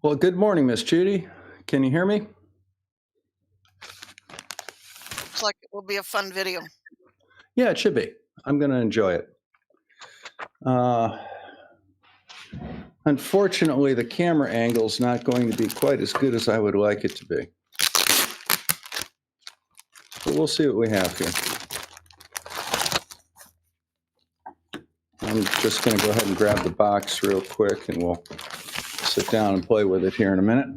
Well, good morning, Miss Judy. Can you hear me? Looks like it will be a fun video. Yeah, it should be. I'm going to enjoy it. Unfortunately, the camera angle is not going to be quite as good as I would like it to be. But we'll see what we have here. I'm just going to go ahead and grab the box real quick, and we'll sit down and play with it here in a minute.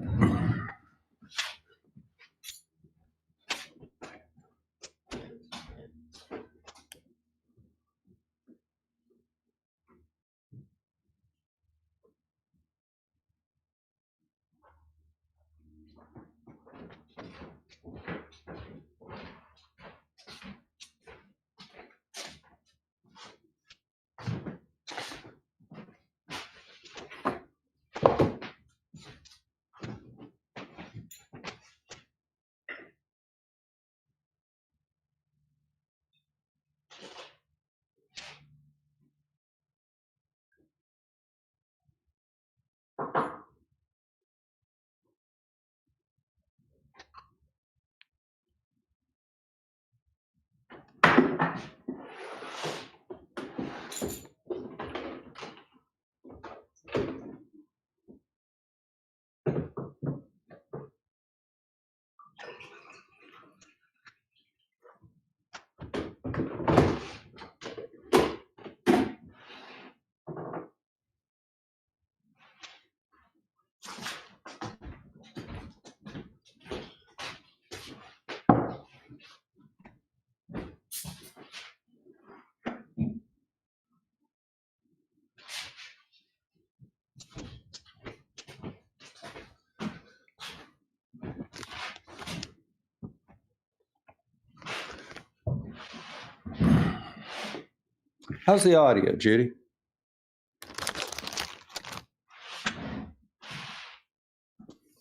How's the audio, Judy?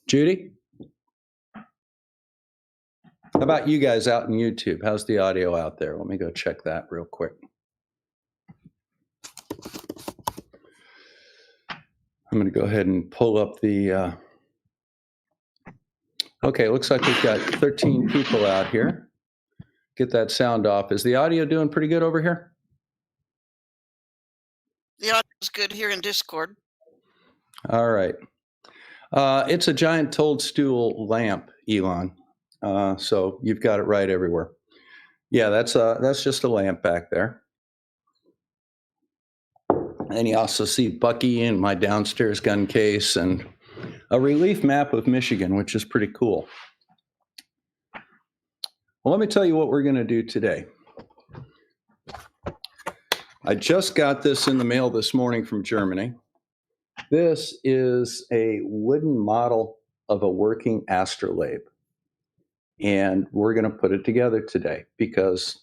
Judy? How about you guys out in YouTube? How's the audio out there? Let me go check that real quick. I'm going to go ahead and pull up the... Okay, looks like we've got 13 people out here. Get that sound off. Is the audio doing pretty good over here? The audio is good here in Discord. All right. It's a giant toadstool lamp, Elon. So you've got it right everywhere. Yeah, that's just a lamp back there. And you also see Bucky in my downstairs gun case and a relief map of Michigan, which is pretty cool. Well, let me tell you what we're going to do today. I just got this in the mail this morning from Germany. This is a wooden model of a working astrolabe. And we're going to put it together today because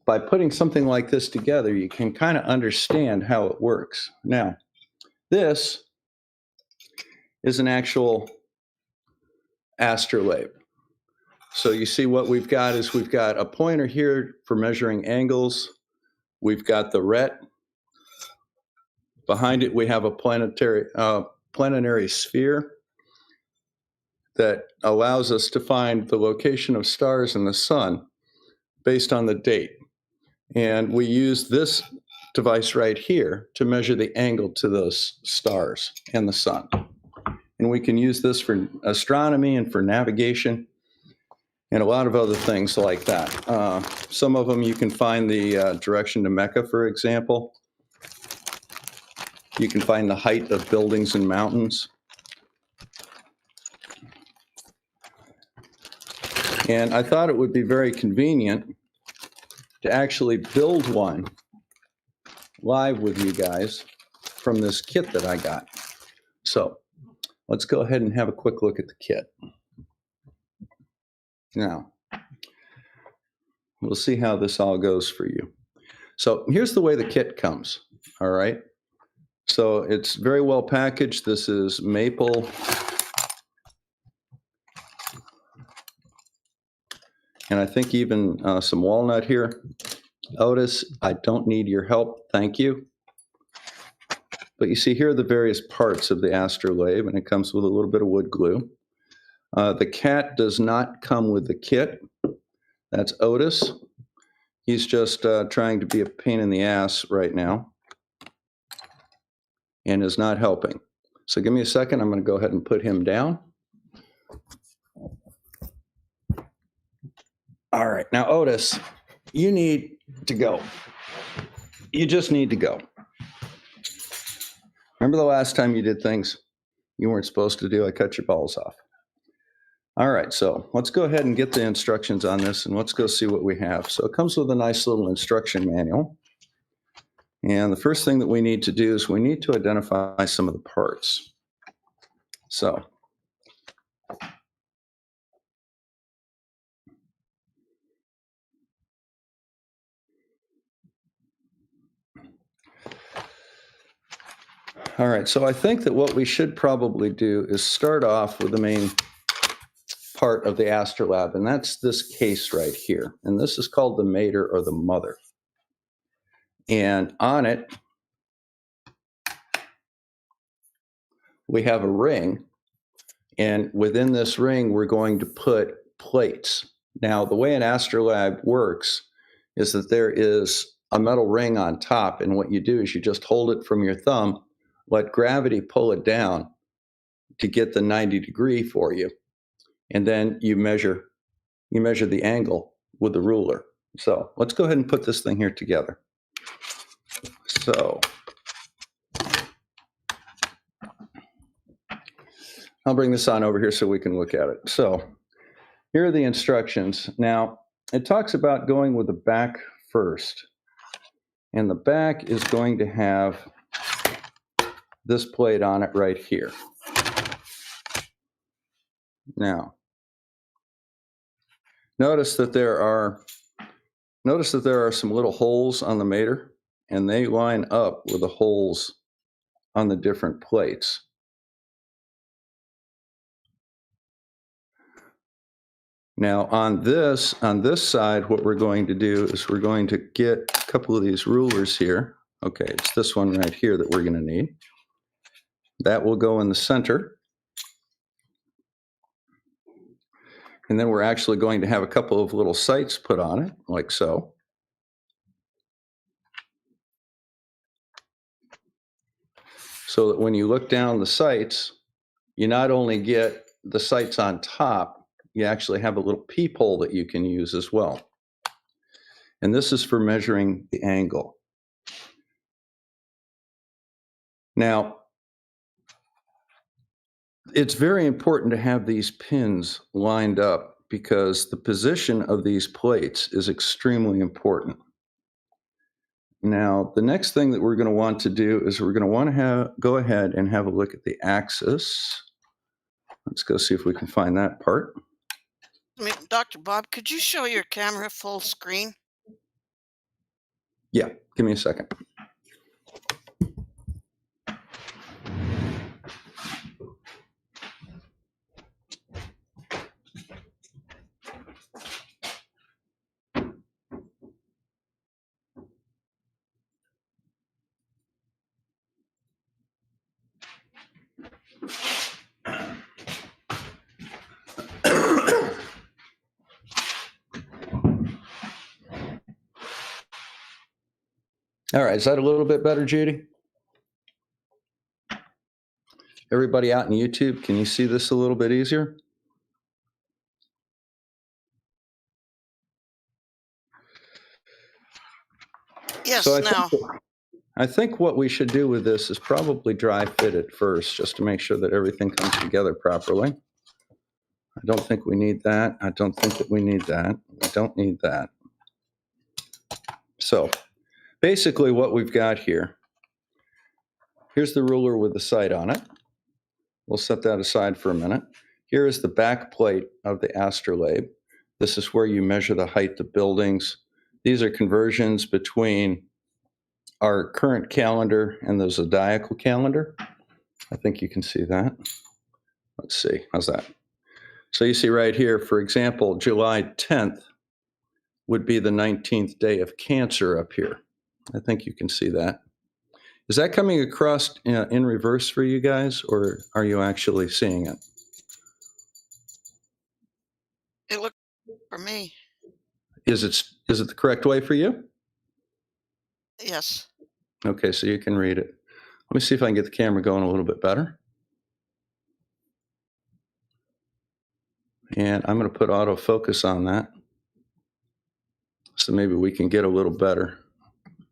by putting something like this together, you can kind of understand how it works. Now, this is an actual astrolabe. So you see what we've got is we've got a pointer here for measuring angles. We've got the ret. Behind it, we have a planetary sphere that allows us to find the location of stars in the sun based on the date. And we use this device right here to measure the angle to those stars and the sun. And we can use this for astronomy and for navigation and a lot of other things like that. Some of them you can find the direction to Mecca, for example. You can find the height of buildings and mountains. And I thought it would be very convenient to actually build one live with you guys from this kit that I got. So let's go ahead and have a quick look at the kit. Now, we'll see how this all goes for you. So here's the way the kit comes, all right? So it's very well packaged. This is maple. And I think even some walnut here. Otis, I don't need your help, thank you. But you see here are the various parts of the astrolabe, and it comes with a little bit of wood glue. The cat does not come with the kit. That's Otis. He's just trying to be a pain in the ass right now and is not helping. So give me a second. I'm going to go ahead and put him down. All right. Now, Otis, you need to go. You just need to go. Remember the last time you did things you weren't supposed to do? I cut your balls off. All right. So let's go ahead and get the instructions on this, and let's go see what we have. So it comes with a nice little instruction manual. And the first thing that we need to do is we need to identify some of the parts. So all right, so I think that what we should probably do is start off with the main part of the Astrolabe, and that's this case right here. And this is called the mater or the mother. And on it, we have a ring. And within this ring, we're going to put plates. Now, the way an Astrolabe works is that there is a metal ring on top. And what you do is you just hold it from your thumb, let gravity pull it down to get the 90 degree for you. And then you measure the angle with the ruler. So let's go ahead and put this thing here together. So I'll bring this on over here so we can look at it. So here are the instructions. Now, it talks about going with the back first. And the back is going to have this plate on it right here. Now, notice that there are some little holes on the mater, and they line up with the holes on the different plates. Now on this side, what we're going to do is we're going to get a couple of these rulers here. Okay, it's this one right here that we're going to need. That will go in the center. And then we're actually going to have a couple of little sights put on it, like so. So that when you look down the sights, you not only get the sights on top, you actually have a little peephole that you can use as well. And this is for measuring the angle. Now, it's very important to have these pins lined up because the position of these plates is extremely important. Now, the next thing that we're going to want to do is we're going to want to go ahead and have a look at the axis. Let's go see if we can find that part. Dr. Bob, could you show your camera full screen? Yeah, give me a second. All right, is that a little bit better, Judy? Everybody out in YouTube, can you see this a little bit easier? Yes, So now. I think what we should do with this is probably dry fit it first, just to make sure that everything comes together properly. I don't think we need that. I don't think that we need that. We don't need that. So basically what we've got here, here's the ruler with the sight on it. We'll set that aside for a minute. Here is the back plate of the Astrolabe. This is where you measure the height of buildings. These are conversions between our current calendar and the zodiacal calendar. I think you can see that. Let's see, how's that? So you see right here, for example, July 10th would be the 19th day of Cancer up here. I think you can see that. Is that coming across in reverse for you guys, or are you actually seeing it? It looked for me. Is it the correct way for you? Yes. Okay, so you can read it. Let me see if I can get the camera going a little bit better. And I'm going to put autofocus on that. So maybe we can get a little better.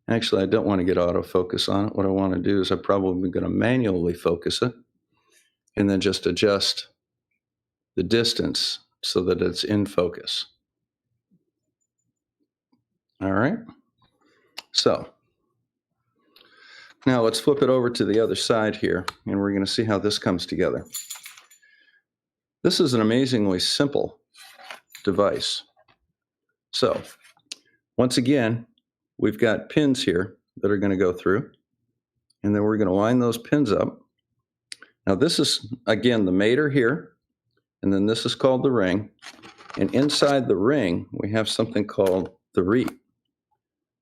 Actually, I don't want to get autofocus on it. What I want to do is I'm probably going to manually focus it and then just adjust the distance so that it's in focus. All right. So now let's flip it over to the other side here, and we're going to see how this comes together. This is an amazingly simple device. So once again, we've got pins here that are going to go through, and then we're going to line those pins up. Now this is, again, the mater here, and then this is called the ring. And inside the ring, we have something called the rete.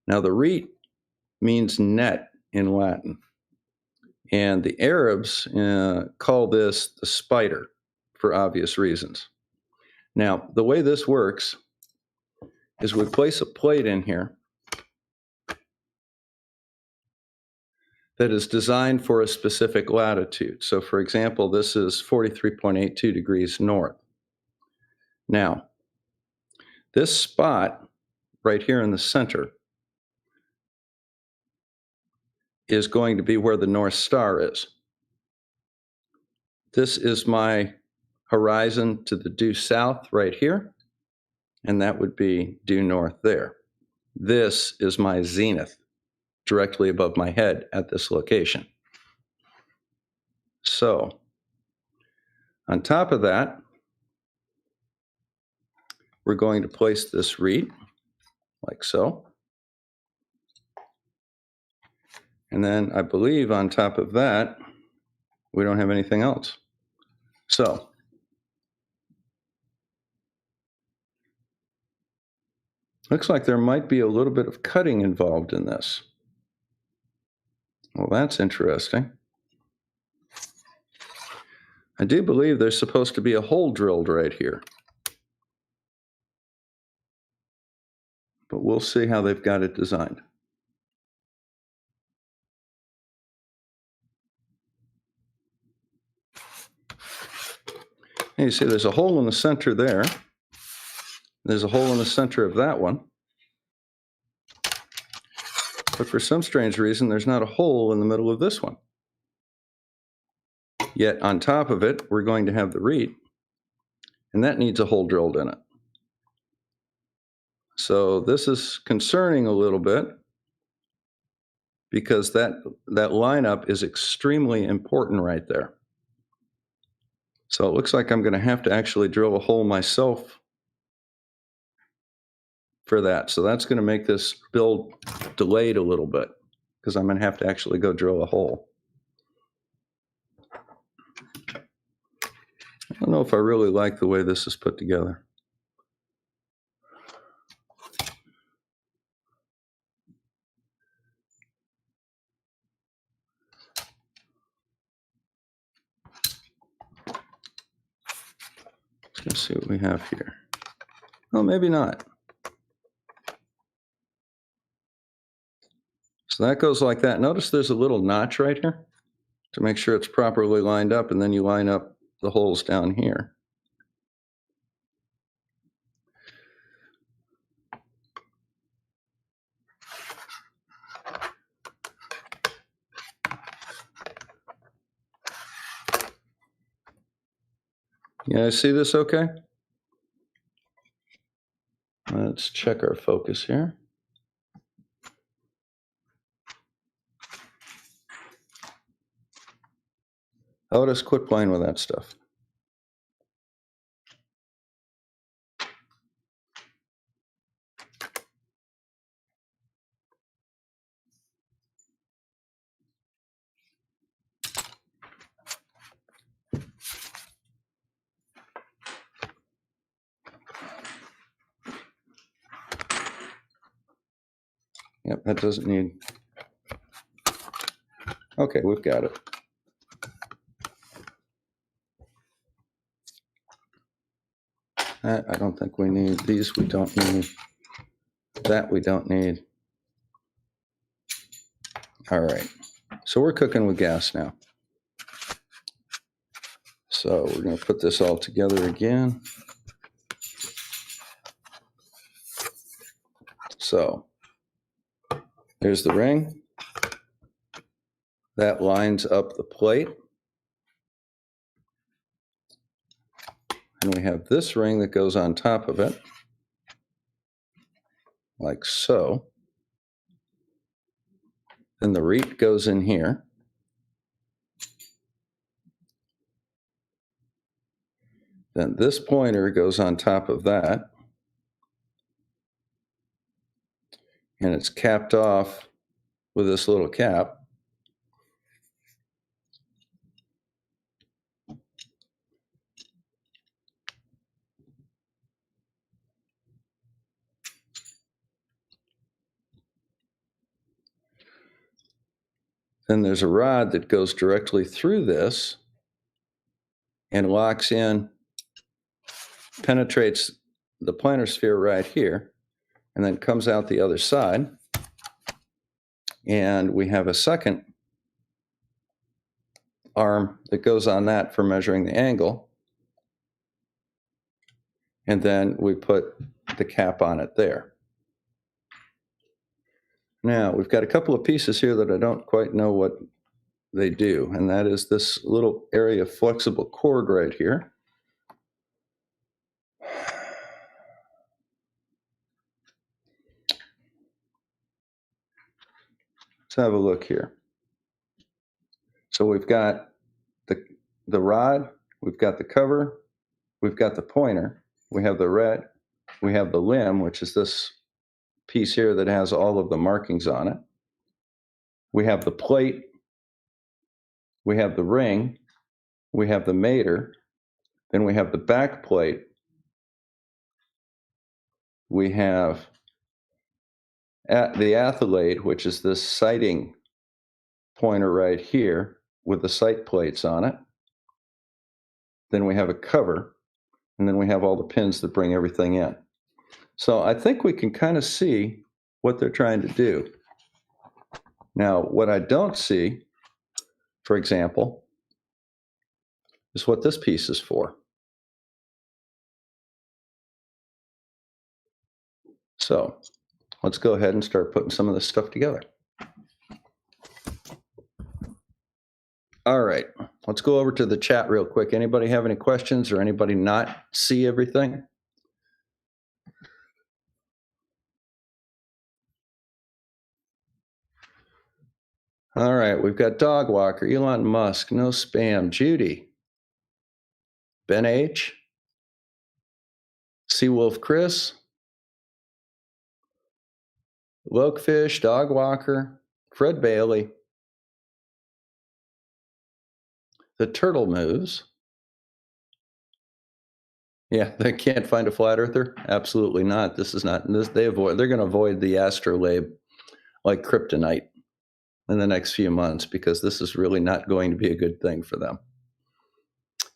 Now the rete means net in Latin. And the Arabs call this the spider for obvious reasons. Now, the way this works is we place a plate in here that is designed for a specific latitude. So, for example, this is 43.82 degrees north. Now, this spot right here in the center is going to be where the North Star is. This is my horizon to the due south right here, and that would be due north there. This is my zenith directly above my head at this location. So on top of that, we're going to place this rete like so. And then I believe on top of that, we don't have anything else. So looks like there might be a little bit of cutting involved in this. Well, that's interesting. I do believe there's supposed to be a hole drilled right here. But we'll see how they've got it designed. And you see there's a hole in the center there. There's a hole in the center of that one. But for some strange reason, there's not a hole in the middle of this one. Yet on top of it, we're going to have the rete, and that needs a hole drilled in it. So this is concerning a little bit because that lineup is extremely important right there. So it looks like I'm going to have to actually drill a hole myself for that. So that's going to make this build delayed a little bit because I'm going to have to actually go drill a hole. I don't know if I really like the way this is put together. Let's see what we have here. Oh, maybe not. So that goes like that. Notice there's a little notch right here to make sure it's properly lined up, and then you line up the holes down here. You guys see this okay? Let's check our focus here. Oh, just quit playing with that stuff. Yep, that doesn't need. Okay, we've got it. That I don't think we need. These we don't need. That we don't need. All right. So we're cooking with gas now. So we're going to put this all together again. So here's the ring. That lines up the plate. And we have this ring that goes on top of it, like so. Then the reed goes in here. Then this pointer goes on top of that. And it's capped off with this little cap. Then there's a rod that goes directly through this and locks in, penetrates the planar sphere right here, and then comes out the other side. And we have a second arm that goes on that for measuring the angle. And then we put the cap on it there. Now, we've got a couple of pieces here that I don't quite know what they do, and that is this little area of flexible cord right here. Let's have a look here. So we've got the rod, we've got the cover, we've got the pointer, we have the red, we have the limb, which is this piece here that has all of the markings on it. We have the plate, we have the ring, we have the mater, then we have the back plate, we have the atholate, which is this sighting pointer right here with the sight plates on it. Then we have a cover, and then we have all the pins that bring everything in. So I think we can kind of see what they're trying to do. Now, what I don't see, for example, is what this piece is for. So let's go ahead and start putting some of this stuff together. All right, let's go over to the chat real quick. Anybody have any questions or anybody not see everything? All right, we've got Dog Walker, Elon Musk, no spam, Judy, Ben H, Seawolf Chris, Lokefish, Dog Walker, Fred Bailey, The Turtle Moves. Yeah, they can't find a flat earther? Absolutely not. This is not, they're going to avoid the Astrolabe like kryptonite in the next few months because this is really not going to be a good thing for them.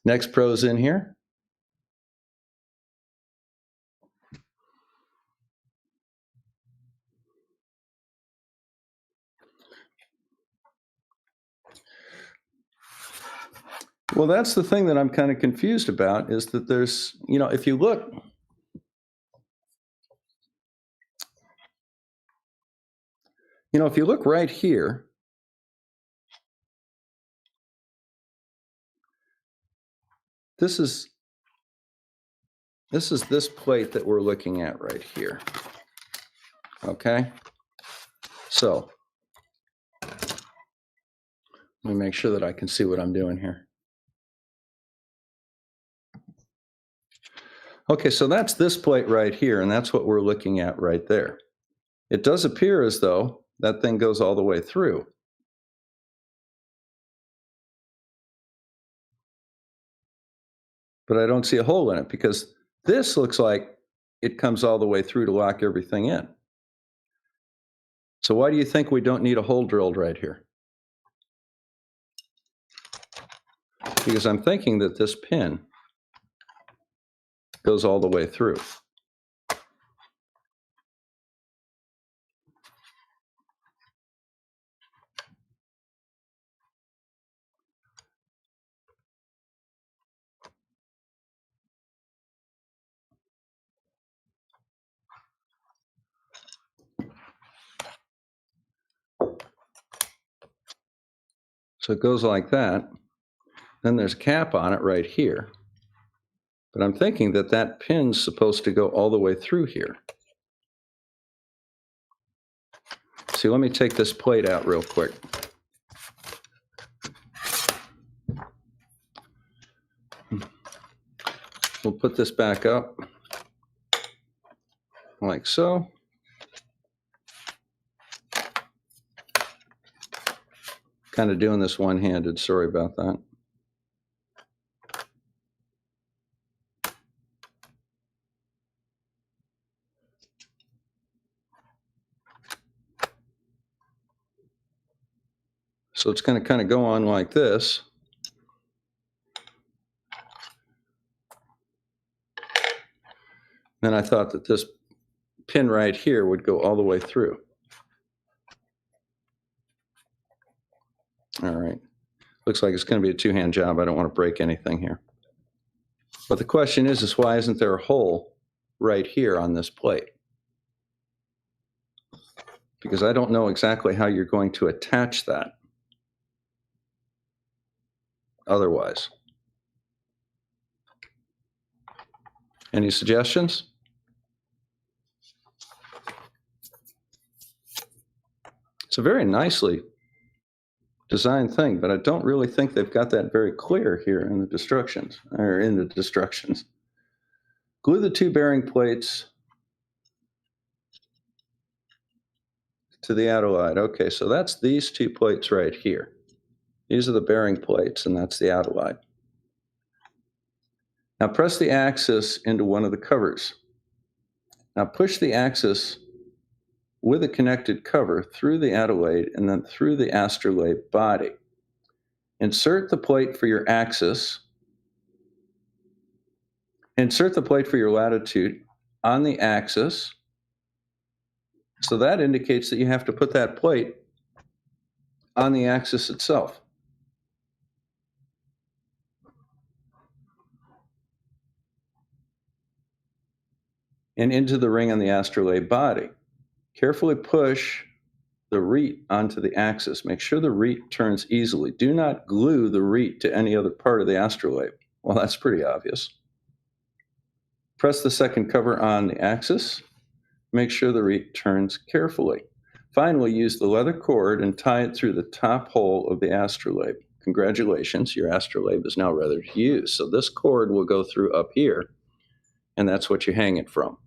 Next pro's in here. Well, that's the thing that I'm kind of confused about is that there's, if you look, if you look right here, this is this plate that we're looking at right here. Okay. So let me make sure that I can see what I'm doing here. Okay, so that's this plate right here, and that's what we're looking at right there. It does appear as though that thing goes all the way through. But I don't see a hole in it because this looks like it comes all the way through to lock everything in. So why do you think we don't need a hole drilled right here? because I'm thinking that this pin goes all the way through. So it goes like that. Then there's a cap on it right here. But I'm thinking that that pin's supposed to go all the way through here. See, let me take this plate out real quick. We'll put this back up like so. Kind of doing this one-handed, sorry about that. So it's going to kind of go on like this. Then I thought that this pin right here would go all the way through. All right. Looks like it's going to be a two-hand job. I don't want to break anything here. But the question is why isn't there a hole right here on this plate? Because I don't know exactly how you're going to attach that otherwise. Any suggestions? It's a very nicely designed thing, but I don't really think they've got that very clear here in the instructions, or in the instructions. Glue the two bearing plates to the Astrolabe. Okay, so that's these two plates right here. These are the bearing plates, and that's the Astrolabe. Now press the axis into one of the covers. Now push the axis with a connected cover through the Astrolabe and then through the Astrolabe body. Insert the plate for your axis. Insert the plate for your latitude on the axis. So that indicates that you have to put that plate on the axis itself. And into the ring on the Astrolabe body. Carefully push the reat onto the axis. Make sure the reat turns easily. Do not glue the reat to any other part of the Astrolabe. Well, that's pretty obvious. Press the second cover on the axis. Make sure the reat turns carefully. Finally, use the leather cord and tie it through the top hole of the Astrolabe. Congratulations, your Astrolabe is now ready to use. So this cord will go through up here, and that's what you hang it from.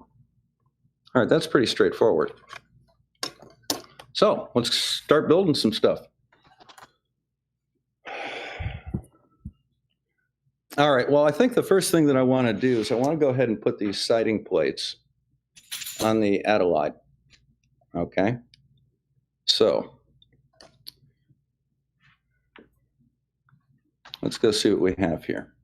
All right, that's pretty straightforward. So let's start building some stuff. All right, well, I think the first thing that I want to do is I want to go ahead and put these sighting plates on the Astrolabe. Okay, so let's go see what we have here.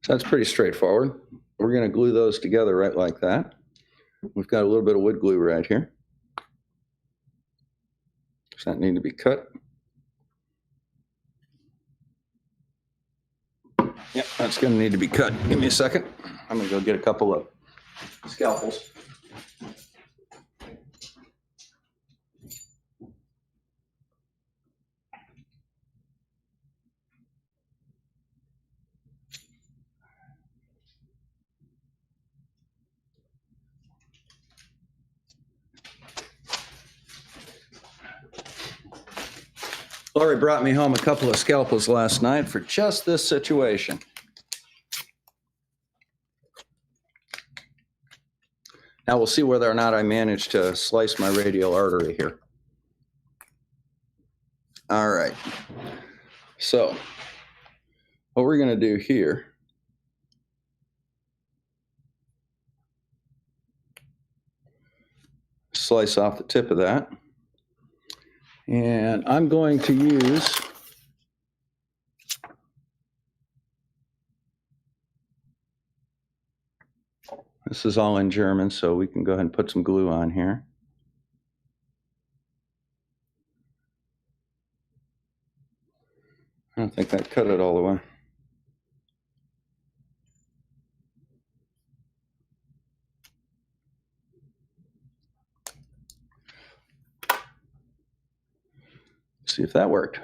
So that's pretty straightforward. We're going to glue those together right like that. We've got a little bit of wood glue right here. Does that need to be cut? Yep, that's going to need to be cut. Give me a second. I'm going to go get a couple of scalpels. Lori brought me home a couple of scalpels last night for just this situation. Now we'll see whether or not I manage to slice my radial artery here. All right. So what we're going to do here slice off the tip of that. And I'm going to use this is all in German, so we can go ahead and put some glue on here. I don't think that cut it all the way. See if that worked.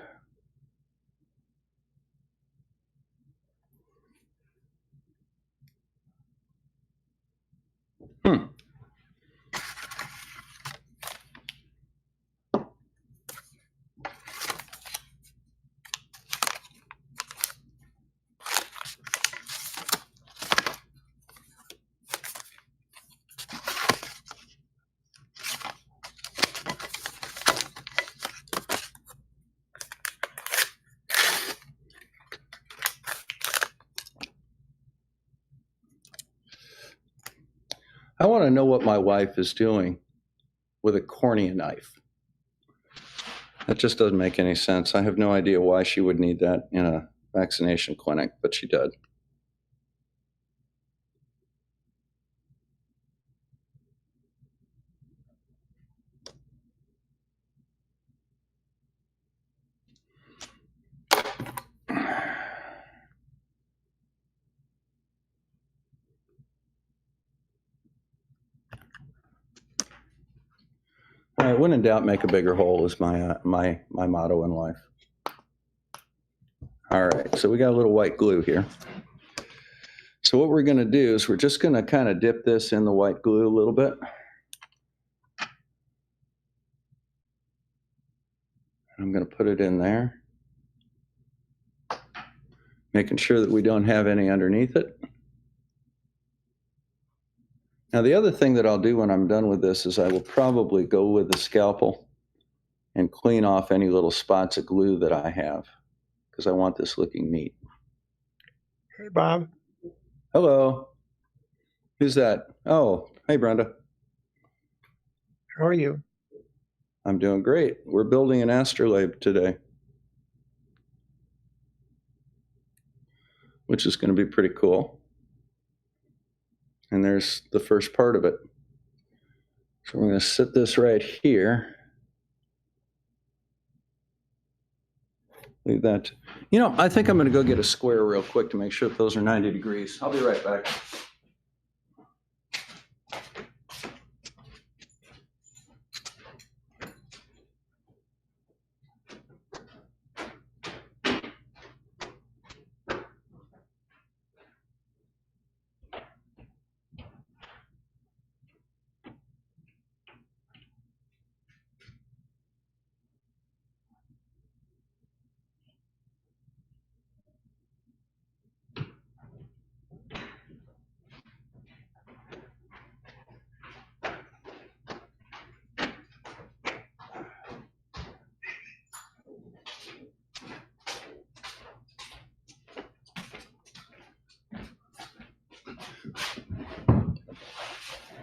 I want to know what my wife is doing with a cornea knife. That just doesn't make any sense. I have no idea why she would need that in a vaccination clinic, but she did. All right, when in doubt, make a bigger hole is my motto in life. All right, so we got a little white glue here. So what we're going to do is we're just going to kind of dip this in the white glue a little bit. I'm going to put it in there, making sure that we don't have any underneath it. Now, the other thing that I'll do when I'm done with this is I will probably go with the scalpel and clean off any little spots of glue that I have, because I want this looking neat. Hey, Bob. Hello. Who's that? Oh, hey, Brenda. How are you? I'm doing great. We're building an Astrolabe today, which is going to be pretty cool. And there's the first part of it. So we're going to sit this right here. Leave that. You know, I think I'm going to go get a square real quick to make sure that those are 90 degrees. I'll be right back.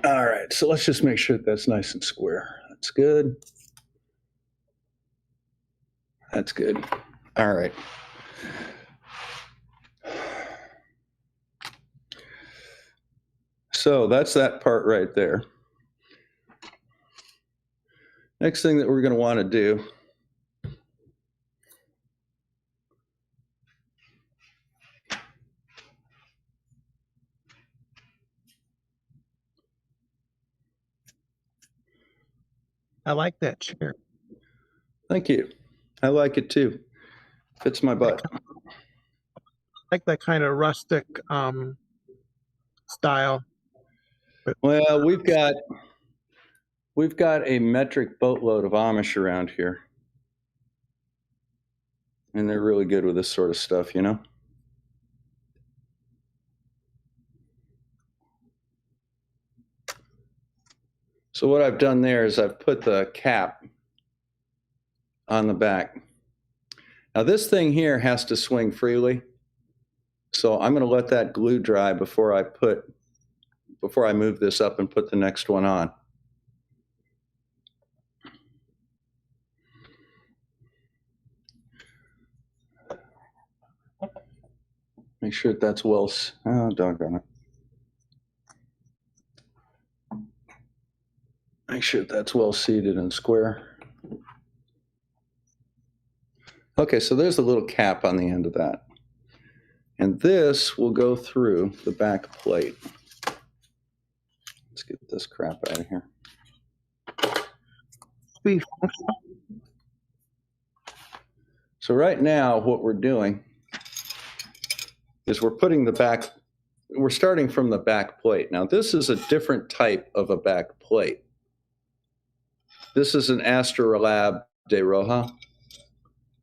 All right, so let's just make sure that that's nice and square. That's good. That's good. All right. So that's that part right there. Next thing that we're going to want to do I like that chair. Thank you. I like it too. Fits my butt. I like that kind of rustic style. Well, we've got a metric boatload of Amish around here. And they're really good with this sort of stuff, you know? So what I've done there is I've put the cap on the back. Now this thing here has to swing freely. So I'm going to let that glue dry before I move this up and put the next one on. Make sure that's well, oh, doggone it. Make sure that's well seated and square. Okay, so there's a little cap on the end of that. And this will go through the back plate. Let's get this crap out of here. So right now, what we're doing is we're starting from the back plate. Now, this is a different type of a back plate. This is an Astrolabe de Roja,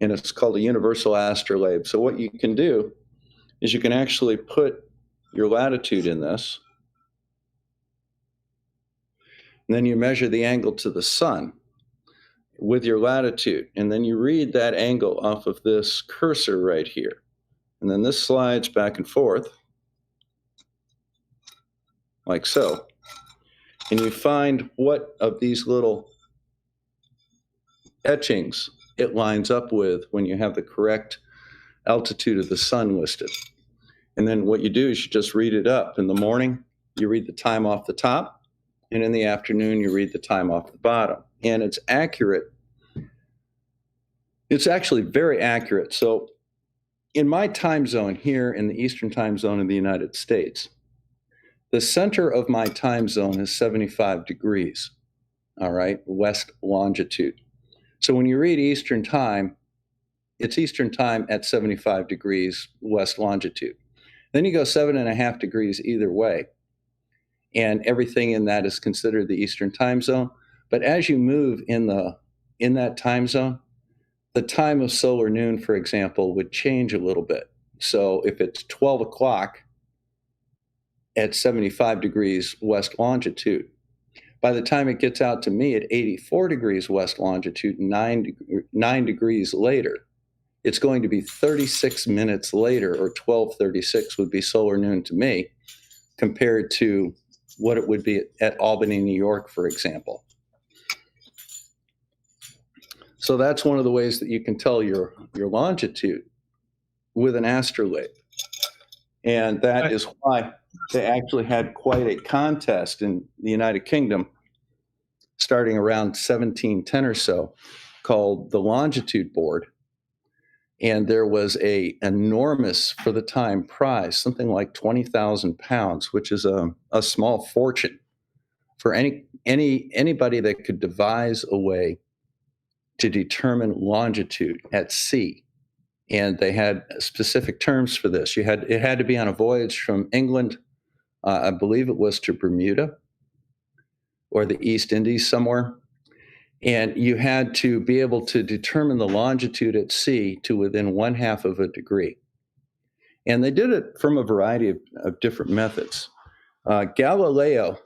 and it's called a universal astrolabe. So what you can do is you can actually put your latitude in this, and then you measure the angle to the sun with your latitude, and then you read that angle off of this cursor right here. And then this slides back and forth, like so. And you find what of these little etchings it lines up with when you have the correct altitude of the sun listed. And then what you do is you just read it up. In the morning, you read the time off the top, and in the afternoon, you read the time off the bottom. And it's accurate. It's actually very accurate. So in my time zone here in the Eastern time zone in the United States, the center of my time zone is 75 degrees, all right, west longitude. So when you read Eastern time, it's Eastern time at 75 degrees west longitude. Then you go 7.5 degrees either way, and everything in that is considered the Eastern time zone. But as you move in that time zone, the time of solar noon, for example, would change a little bit. So if it's 12 o'clock at 75 degrees west longitude, by the time it gets out to me at 84 degrees west longitude, 9 degrees later, it's going to be 36 minutes later, or 12:36 would be solar noon to me, compared to what it would be at Albany, New York, for example. So that's one of the ways that you can tell your longitude with an astrolabe. And that is why they actually had quite a contest in the United Kingdom starting around 1710 or so, called the Longitude Board. And there was a enormous, for the time, prize, something like 20,000 pounds, which is a small fortune for anybody that could devise a way to determine longitude at sea. And they had specific terms for this. It had to be on a voyage from England, I believe it was to Bermuda or the East Indies somewhere. And you had to be able to determine the longitude at sea to within 1/2 of a degree. And they did it from a variety of different methods. Galileo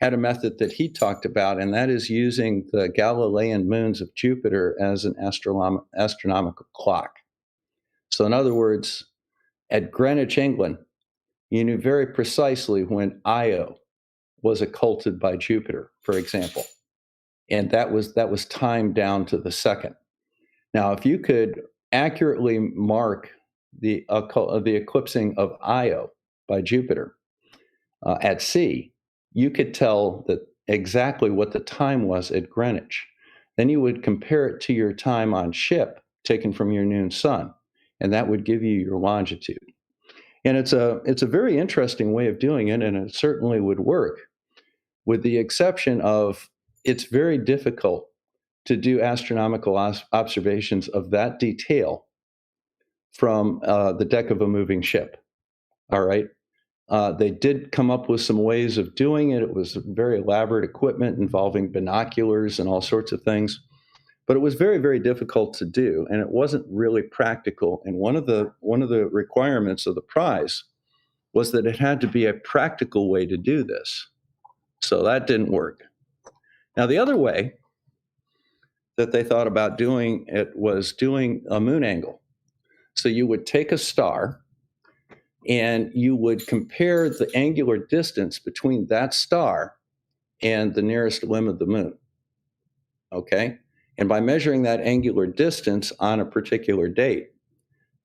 had a method that he talked about, and that is using the Galilean moons of Jupiter as an astronomical clock. So in other words, at Greenwich, England, you knew very precisely when Io was occulted by Jupiter, for example. And that was timed down to the second. Now, if you could accurately mark the eclipsing of Io by Jupiter at sea, you could tell that exactly what the time was at Greenwich. Then you would compare it to your time on ship taken from your noon sun, and that would give you your longitude. And it's a very interesting way of doing it, and it certainly would work, with the exception of it's very difficult to do astronomical observations of that detail from the deck of a moving ship. All right. They did come up with some ways of doing it. It was very elaborate equipment involving binoculars and all sorts of things, but it was very, very difficult to do, and it wasn't really practical. And one of the requirements of the prize was that it had to be a practical way to do this. So that didn't work. Now, the other way that they thought about doing it was doing a moon angle. So you would take a star and you would compare the angular distance between that star and the nearest limb of the moon. Okay? And by measuring that angular distance on a particular date,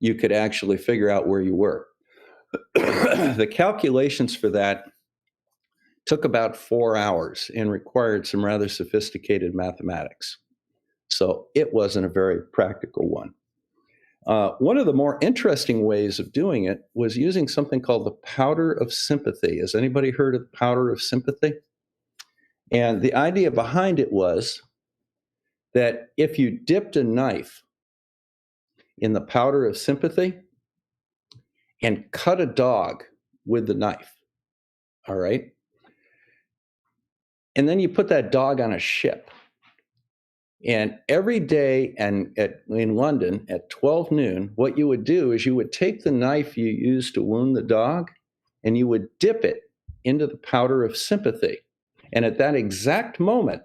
you could actually figure out where you were. The calculations for that took about 4 hours and required some rather sophisticated mathematics. So it wasn't a very practical one. One of the more interesting ways of doing it was using something called the powder of sympathy. Has anybody heard of the powder of sympathy? And the idea behind it was that if you dipped a knife in the powder of sympathy and cut a dog with the knife, all right, and then you put that dog on a ship, and every day in London at 12 noon, what you would do is you would take the knife you used to wound the dog and you would dip it into the powder of sympathy. And at that exact moment,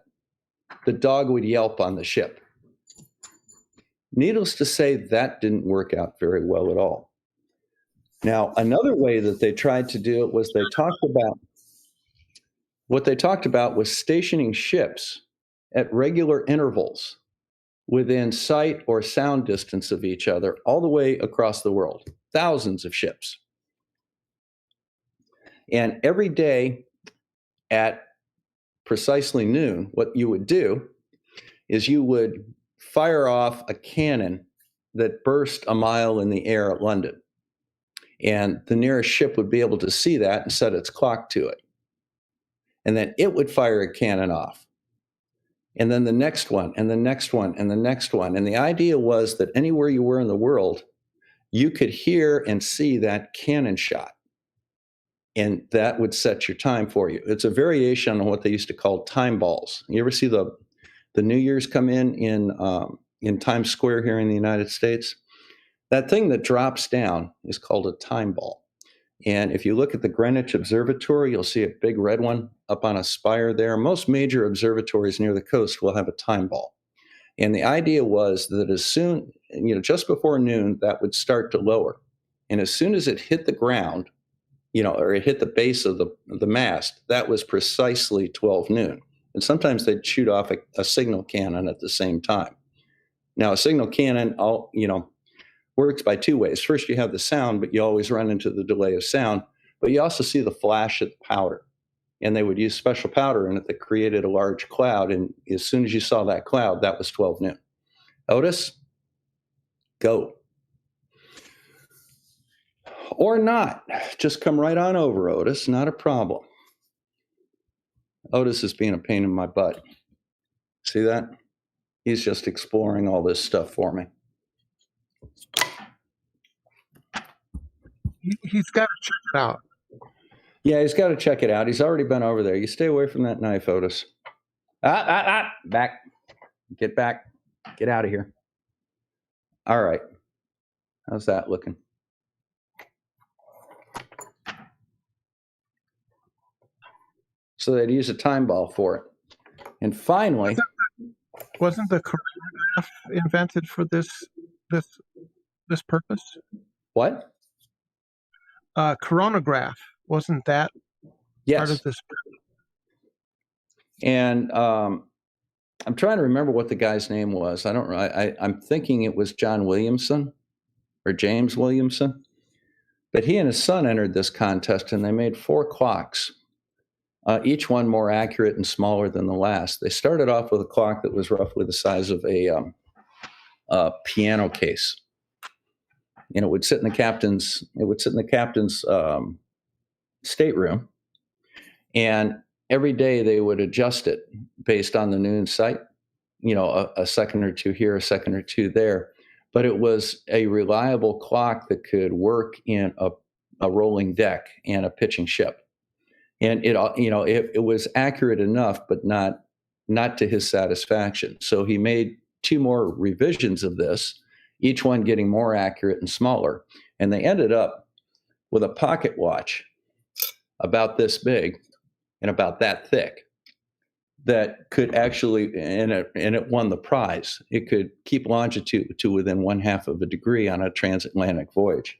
the dog would yelp on the ship. Needless to say, that didn't work out very well at all. Now, another way that they tried to do it was what they talked about was stationing ships at regular intervals within sight or sound distance of each other all the way across the world, thousands of ships. And every day at precisely noon, what you would do is you would fire off a cannon that burst a mile in the air at London. And the nearest ship would be able to see that and set its clock to it. And then it would fire a cannon off. And then the next one, and the next one, and the next one. And the idea was that anywhere you were in the world, you could hear and see that cannon shot. And that would set your time for you. It's a variation on what they used to call time balls. You ever see the New Year's come in Times Square here in the United States? That thing that drops down is called a time ball. And if you look at the Greenwich Observatory, you'll see a big red one up on a spire there. Most major observatories near the coast will have a time ball. And the idea was that as soon, just before noon, that would start to lower. And as soon as it hit the ground, or it hit the base of the mast, that was precisely 12 noon. And sometimes they'd shoot off a signal cannon at the same time. Now, a signal cannon, works by two ways. First, you have the sound, but you always run into the delay of sound. But you also see the flash of the powder. And they would use special powder in it that created a large cloud. And as soon as you saw that cloud, that was 12 noon. Otis, go. Or not. Just come right on over, Otis. Not a problem. Otis is being a pain in my butt. See that? He's just exploring all this stuff for me. He's got to check it out. Yeah, he's got to check it out. He's already been over there. You stay away from that knife, Otis. Back. Get back. Get out of here. All right. How's that looking? So they'd use a time ball for it. And finally... Wasn't the coronagraph invented for this purpose? What? Coronagraph, wasn't that part of this? And I'm trying to remember what the guy's name was. I don't know. I'm thinking it was John Williamson or James Williamson. But he and his son entered this contest, and they made 4 clocks, each one more accurate and smaller than the last. They started off with a clock that was roughly the size of a piano case. And it would sit in the captain's stateroom, and every day they would adjust it based on the noon sight, a second or two here, a second or two there. But it was a reliable clock that could work in a rolling deck and a pitching ship. And it was accurate enough, but not to his satisfaction. So he made 2 more revisions of this, each one getting more accurate and smaller. And they ended up with a pocket watch about this big and about that thick that could actually, and it won the prize. It could keep longitude to within 1/2 of a degree on a transatlantic voyage.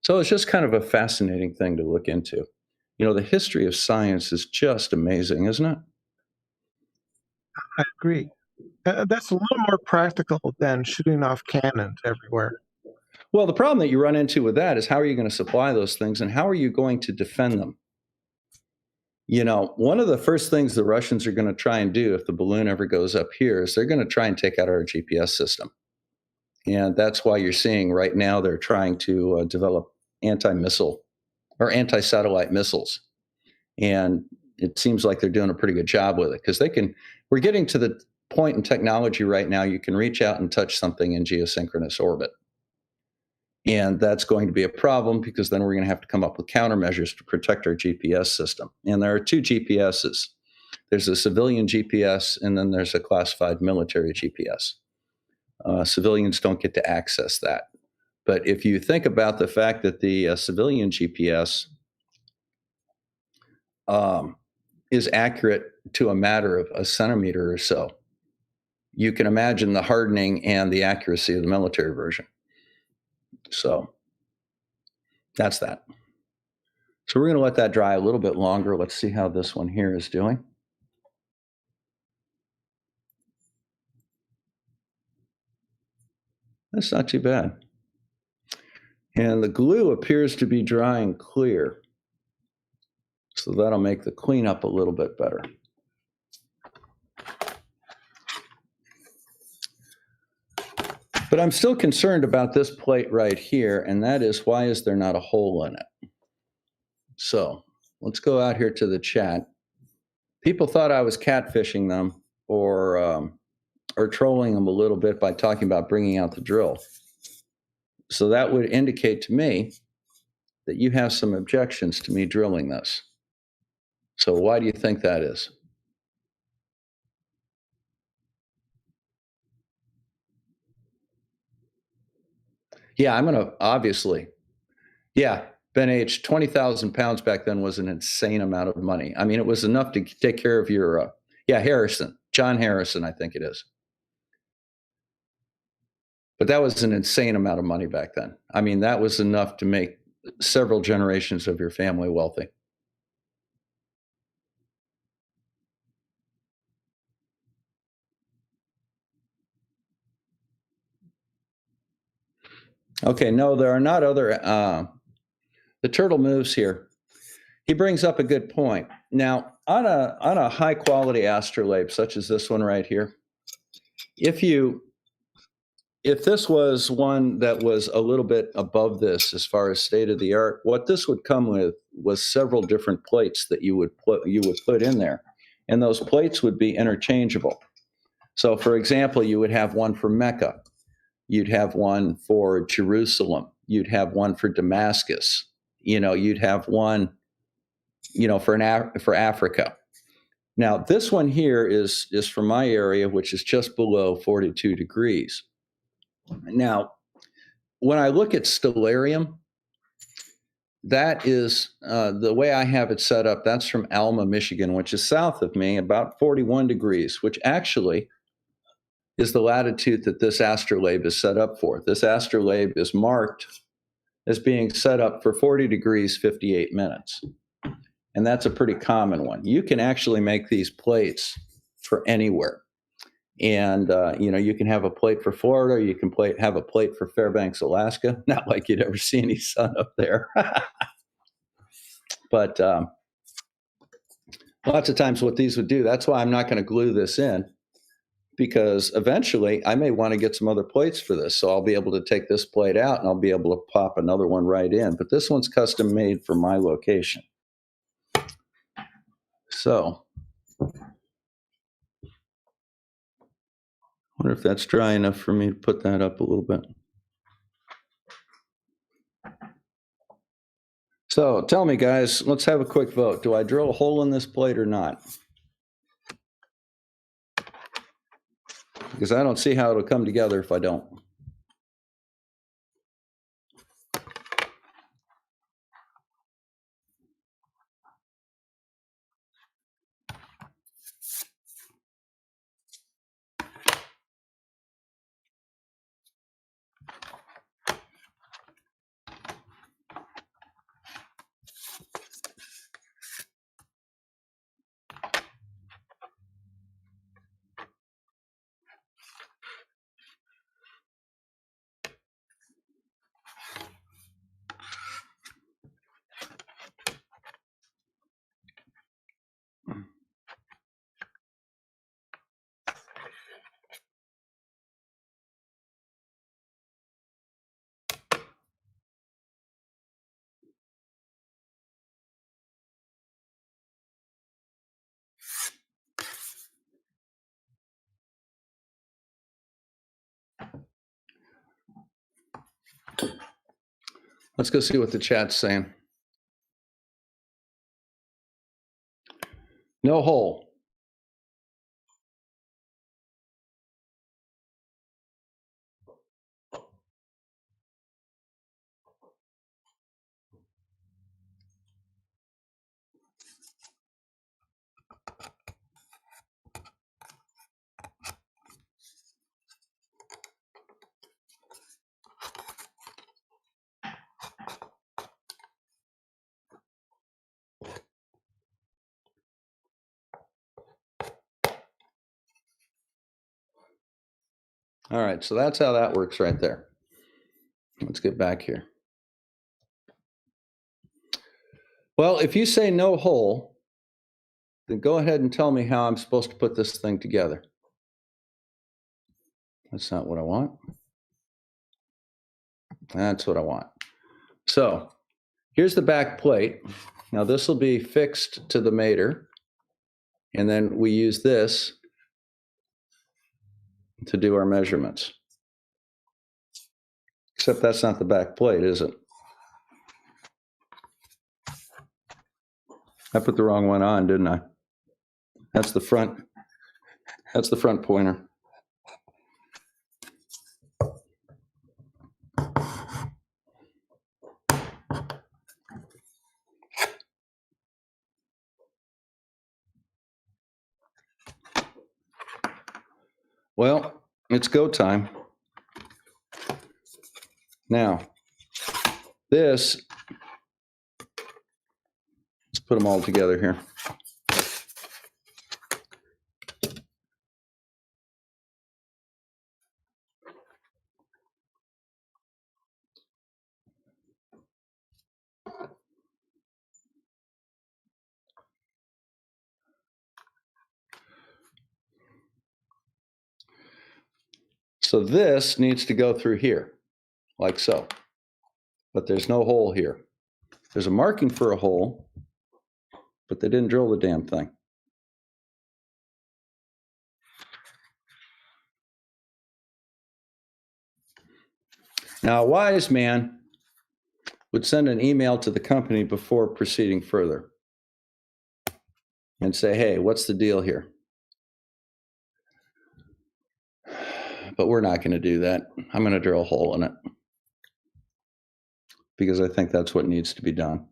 So it's just kind of a fascinating thing to look into. The history of science is just amazing, isn't it? I agree. That's a little more practical than shooting off cannons everywhere. Well, the problem that you run into with that is how are you going to supply those things and how are you going to defend them? You know, one of the first things the Russians are going to try and do if the balloon ever goes up here is they're going to try and take out our GPS system. And that's why you're seeing right now they're trying to develop anti-missile or anti-satellite missiles. And it seems like they're doing a pretty good job with it because we're getting to the point in technology right now, you can reach out and touch something in geosynchronous orbit. And that's going to be a problem because then we're going to have to come up with countermeasures to protect our GPS system. And there are two GPSs. There's a civilian GPS and then there's a classified military GPS. Civilians don't get to access that. But if you think about the fact that the civilian GPS is accurate to a matter of a centimeter or so, you can imagine the hardening and the accuracy of the military version. So that's that. So we're going to let that dry a little bit longer. Let's see how this one here is doing. That's not too bad. And the glue appears to be drying clear. So that'll make the cleanup a little bit better. But I'm still concerned about this plate right here, and that is why is there not a hole in it? So let's go out here to the chat. People thought I was catfishing them or trolling them a little bit by talking about bringing out the drill. So that would indicate to me that you have some objections to me drilling this. So why do you think that is? Yeah, I'm going to obviously. Yeah, Ben H., 20,000 pounds back then was an insane amount of money. I mean, it was enough to take care of your, Harrison, John Harrison, I think it is. But that was an insane amount of money back then. I mean, that was enough to make several generations of your family wealthy. Okay, no, there are not other. The turtle moves here. He brings up a good point. Now, on a high quality astrolabe such as this one right here, if this was one that was a little bit above this as far as state of the art, what this would come with was several different plates that you would put in there, and those plates would be interchangeable. So, for example, you would have one for Mecca, you'd have one for Jerusalem, you'd have one for Damascus, you'd have one, for Africa. Now, this one here is for my area, which is just below 42 degrees. Now, when I look at stellarium, that is the way I have it set up. That's from Alma, Michigan, which is south of me, about 41 degrees, which actually is the latitude that this astrolabe is set up for. This astrolabe is marked as being set up for 40 degrees, 58 minutes. And that's a pretty common one. You can actually make these plates for anywhere. And, you can have a plate for Florida. You can have a plate for Fairbanks, Alaska. Not like you'd ever see any sun up there. But lots of times what these would do, that's why I'm not going to glue this in, because eventually I may want to get some other plates for this. So I'll be able to take this plate out and I'll be able to pop another one right in. But this one's custom made for my location. So I wonder if that's dry enough for me to put that up a little bit. So tell me, guys, let's have a quick vote. Do I drill a hole in this plate or not? Because I don't see how it'll come together if I don't. Let's go see what the chat's saying. No hole. All right, so that's how that works right there. Let's get back here. Well, if you say no hole, then go ahead and tell me how I'm supposed to put this thing together. That's not what I want. That's what I want. So here's the back plate. Now this will be fixed to the mater, and then we use this to do our measurements. Except that's not the back plate, is it? I put the wrong one on, didn't I? That's the front. That's the front pointer. Well, it's go time. Now, this, let's put them all together here. So this needs to go through here, like so. But there's no hole here. There's a marking for a hole, but they didn't drill the damn thing. Now, a wise man would send an email to the company before proceeding further and say, hey, what's the deal here? But we're not going to do that. I'm going to drill a hole in it because I think that's what needs to be done.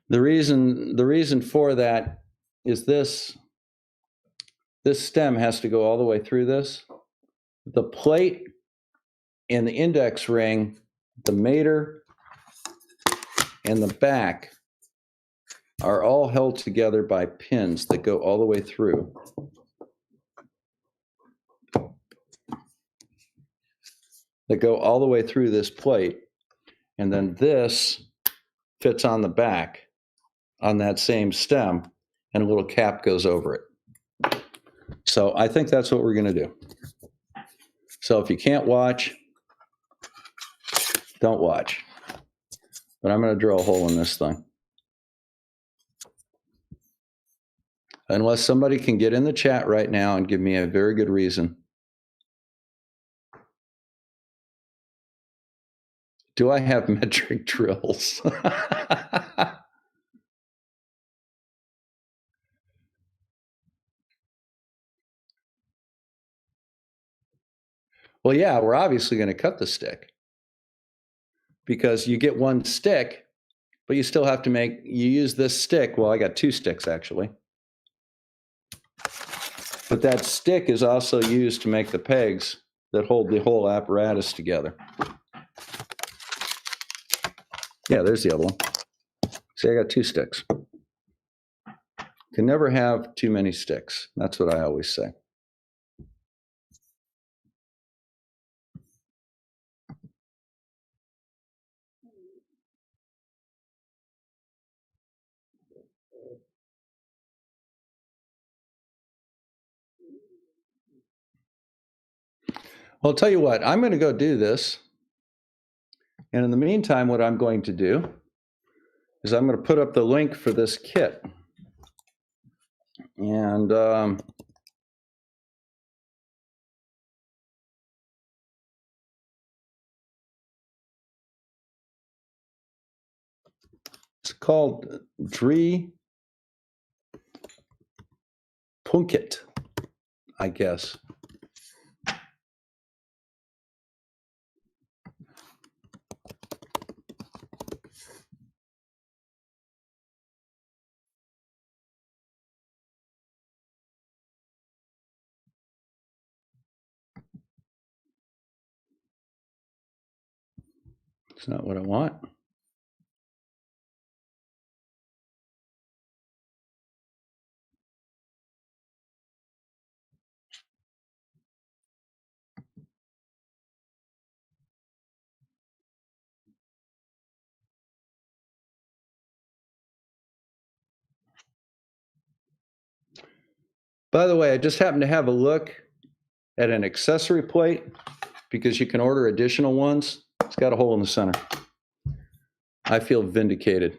The reason for that is this stem has to go all the way through this. The plate and the index ring, the mater and the back are all held together by pins that go all the way through. That go all the way through this plate, and then this fits on the back on that same stem, and a little cap goes over it. So I think that's what we're going to do. So if you can't watch, don't watch. But I'm going to drill a hole in this thing. Unless somebody can get in the chat right now and give me a very good reason. Do I have metric drills? Well, yeah, we're obviously going to cut the stick because you get one stick, but you still have to you use this stick. Well, I got two sticks actually. But that stick is also used to make the pegs that hold the whole apparatus together. Yeah, there's the other one. See, I got two sticks. Can never have too many sticks. That's what I always say. Well, I'll tell you what, I'm going to go do this. And in the meantime, what I'm going to do is I'm going to put up the link for this kit. And It's called Dree Punkit, I guess. It's not what I want. By the way, I just happened to have a look at an accessory plate because you can order additional ones. It's got a hole in the center. I feel vindicated.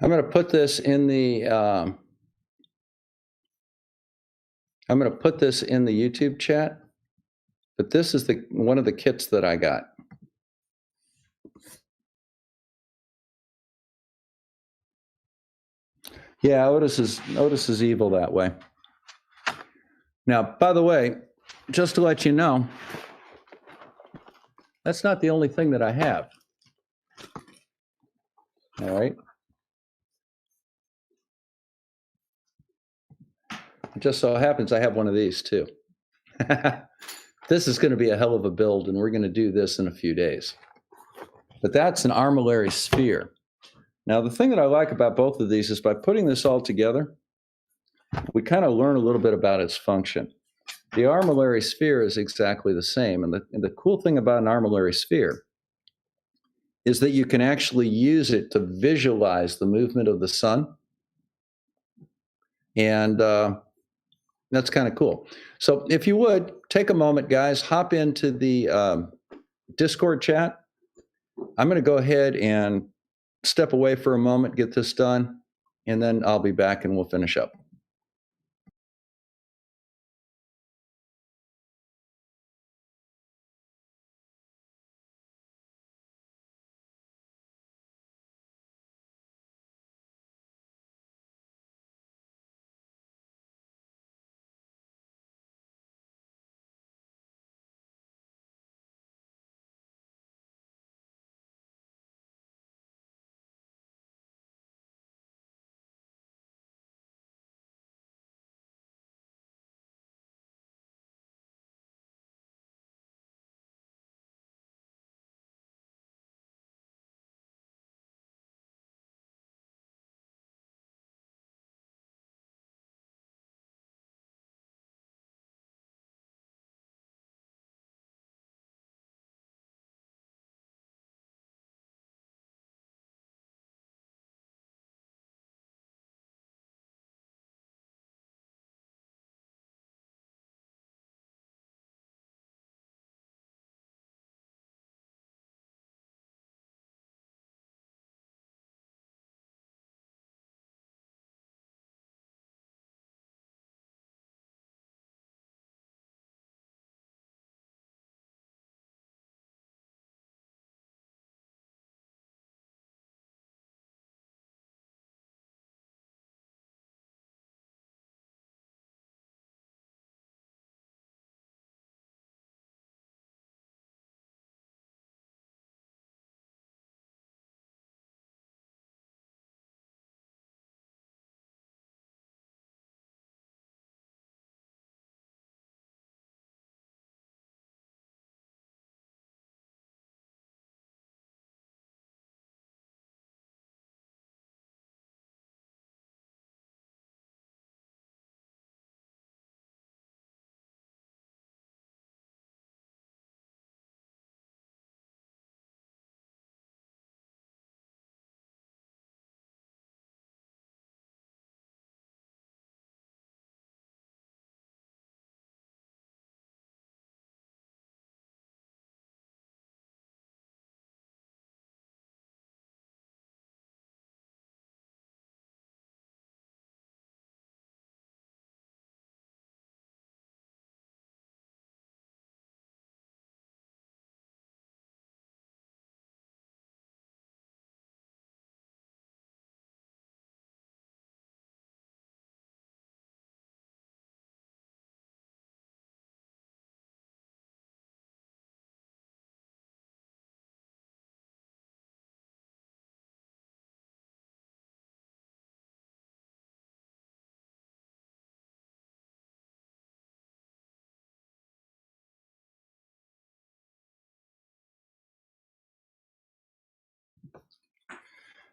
I'm going to put this in the YouTube chat, but this is one of the kits that I got. Yeah, Otis is evil that way. Now, by the way, just to let you know, that's not the only thing that I have. All right. It just so happens I have one of these too. This is going to be a hell of a build, and we're going to do this in a few days. But that's an armillary sphere. Now, the thing that I like about both of these is by putting this all together, we kind of learn a little bit about its function. The armillary sphere is exactly the same. And the cool thing about an armillary sphere is that you can actually use it to visualize the movement of the sun. And that's kind of cool. So if you would, take a moment, guys, hop into the Discord chat. I'm going to go ahead and step away for a moment, get this done, and then I'll be back and we'll finish up.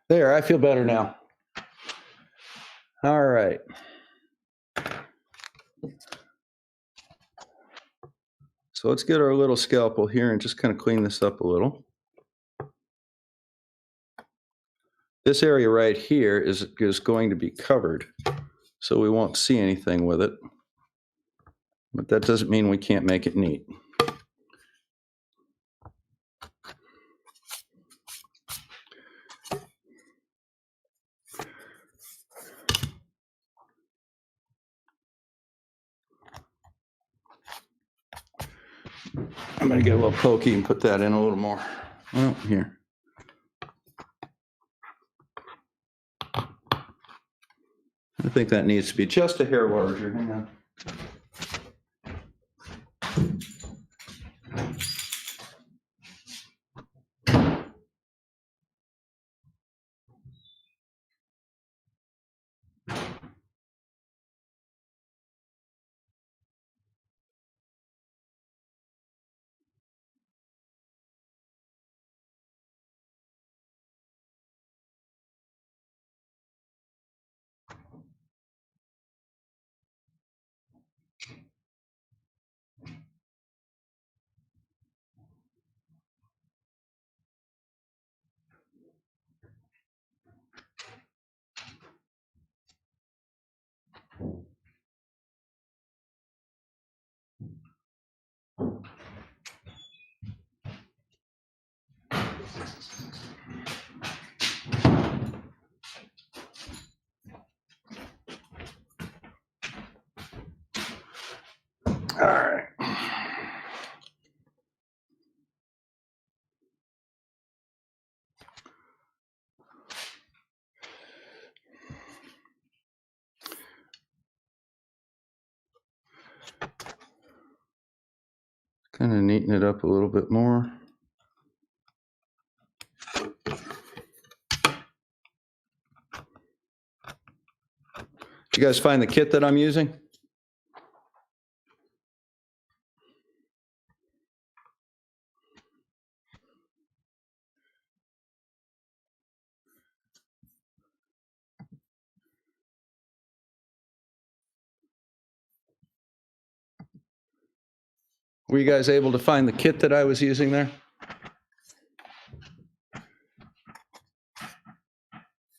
There, I feel better now. All right. So let's get our little scalpel here and just kind of clean this up a little. This area right here is going to be covered, so we won't see anything with it. But that doesn't mean we can't make it neat. I'm going to get a little pokey and put that in a little more. Oh, here. I think that needs to be just a hair larger. Hang on. All right. Kind of neaten it up a little bit more. Did you guys find the kit that I'm using? Were you guys able to find the kit that I was using there?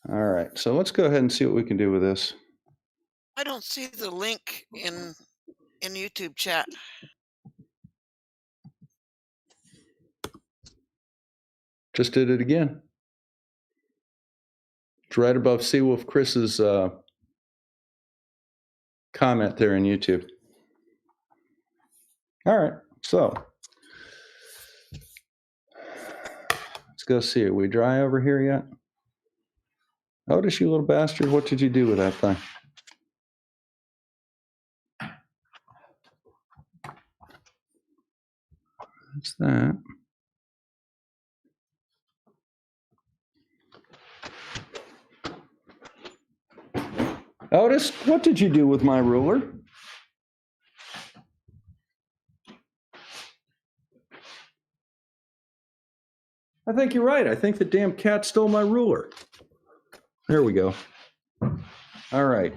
All right, so let's go ahead and see what we can do with this. I don't see the link in YouTube chat. Just did it again. It's right above Seawolf Chris's comment there in YouTube. All right, so let's go see. Are we dry over here yet? Otis, you little bastard, what did you do with that thing? What's that? Otis, what did you do with my ruler? I think you're right. I think the damn cat stole my ruler. There we go. All right.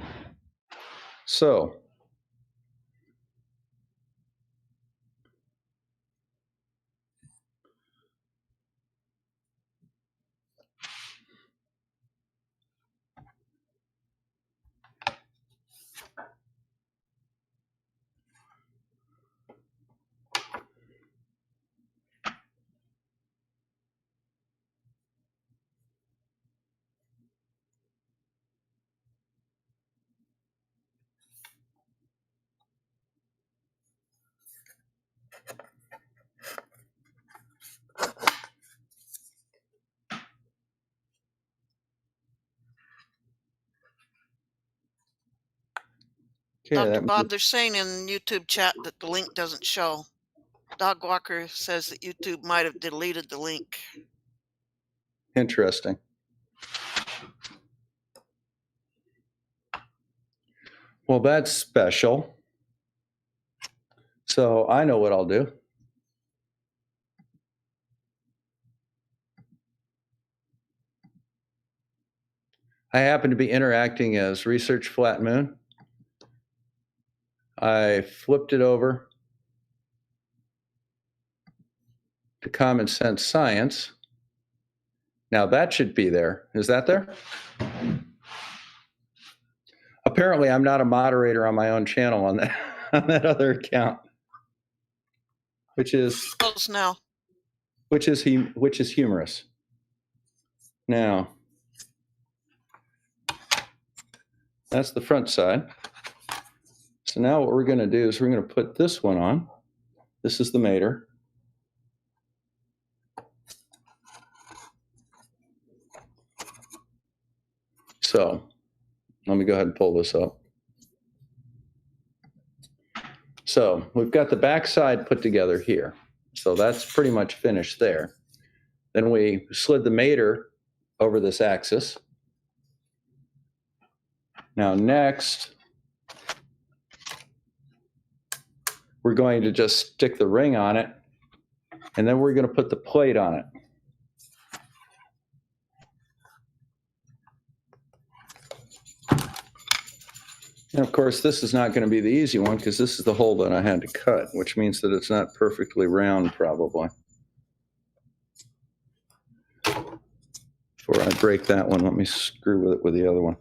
So, okay, Dr. that Bob, they're saying in YouTube chat that the link doesn't show. Dog Walker says that YouTube might have deleted the link. interesting. Well, that's special. So I know what I'll do. I happen to be interacting as Research Flat Moon. I flipped it over to Common Sense Science. Now that should be there. Is that there? Apparently, I'm not a moderator on my own channel on that, on that other account, which is Close now. which is humorous. Now, that's the front side. So now what we're going to do is we're going to put this one on. This is the mater. So let me go ahead and pull this up. So we've got the backside put together here. So that's pretty much finished there. Then we slid the mater over this axis. Now next, we're going to just stick the ring on it, and then we're going to put the plate on it. And of course, this is not going to be the easy one because this is the hole that I had to cut, which means that it's not perfectly round probably. Before I break that one, let me screw with it with the other one.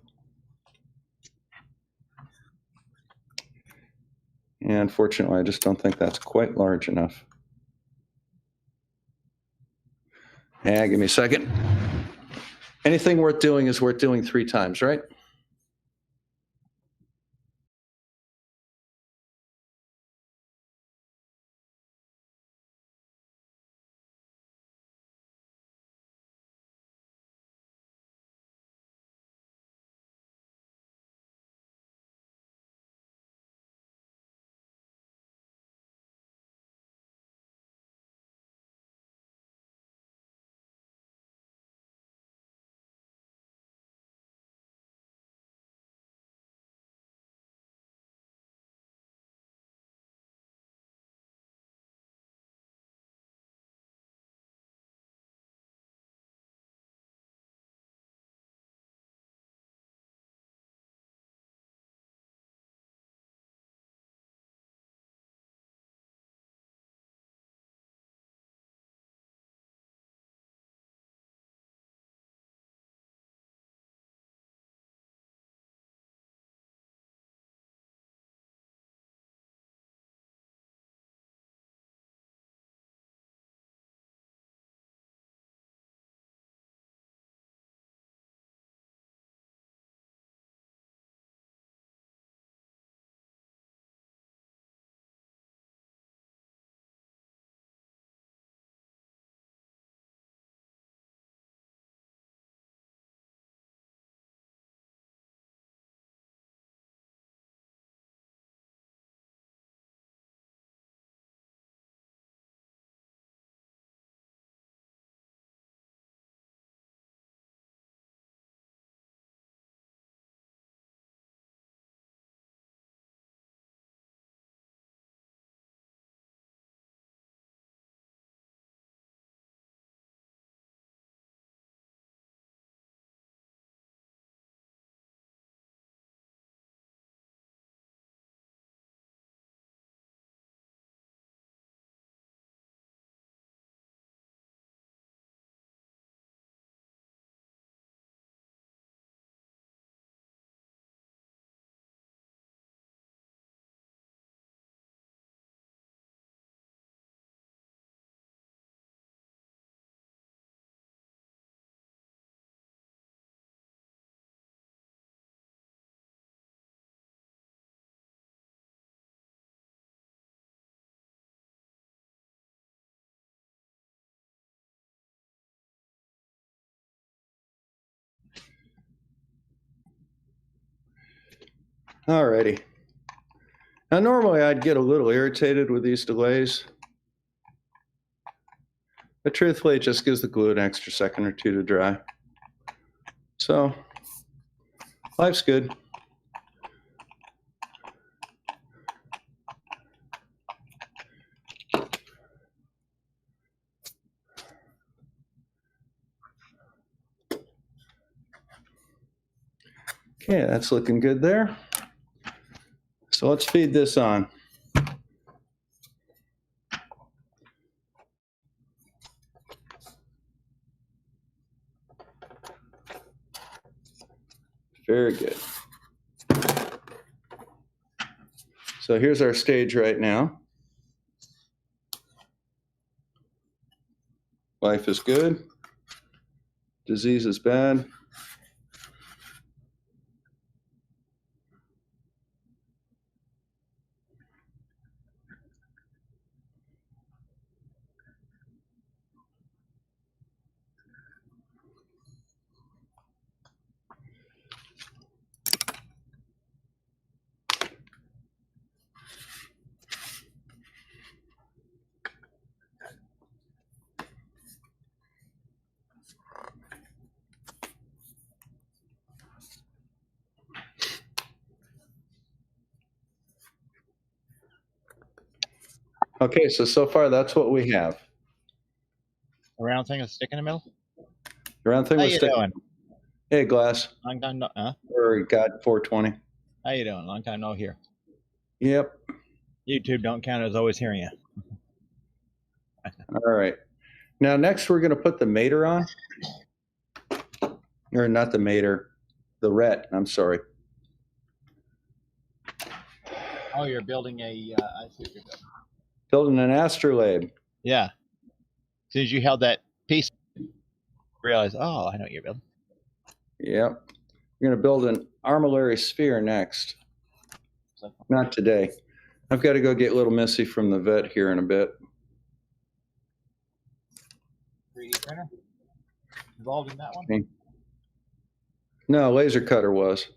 And fortunately, I just don't think that's quite large enough. Yeah, give me a second. Anything worth doing is worth doing 3 times, right? All righty. Now, normally I'd get a little irritated with these delays, but truthfully, it just gives the glue an extra second or 2 to dry. So, life's good. Okay, that's looking good there. So let's feed this on. Very good. So here's our stage right now. Life is good. Disease is bad. Okay, so far that's what we have. A round thing with a stick in the middle? The round thing How was you stick. doing? Hey, Glass. Long time no, Or got 420. How you doing? Long time no hear. Yep. YouTube don't count as always hearing you. All right. Now, next we're going to put the mater on. Or not the mater, the ret, I'm sorry. Oh, you're building a, I see what you're building. Building an astrolabe. Yeah. As soon as you held that piece, realize, oh, I know what you're building. Yep. We're going to build an armillary sphere next. Not today. I've got to go get little Missy from the vet here in a bit. 3D printer? Involved in that one? Okay. No, laser cutter was.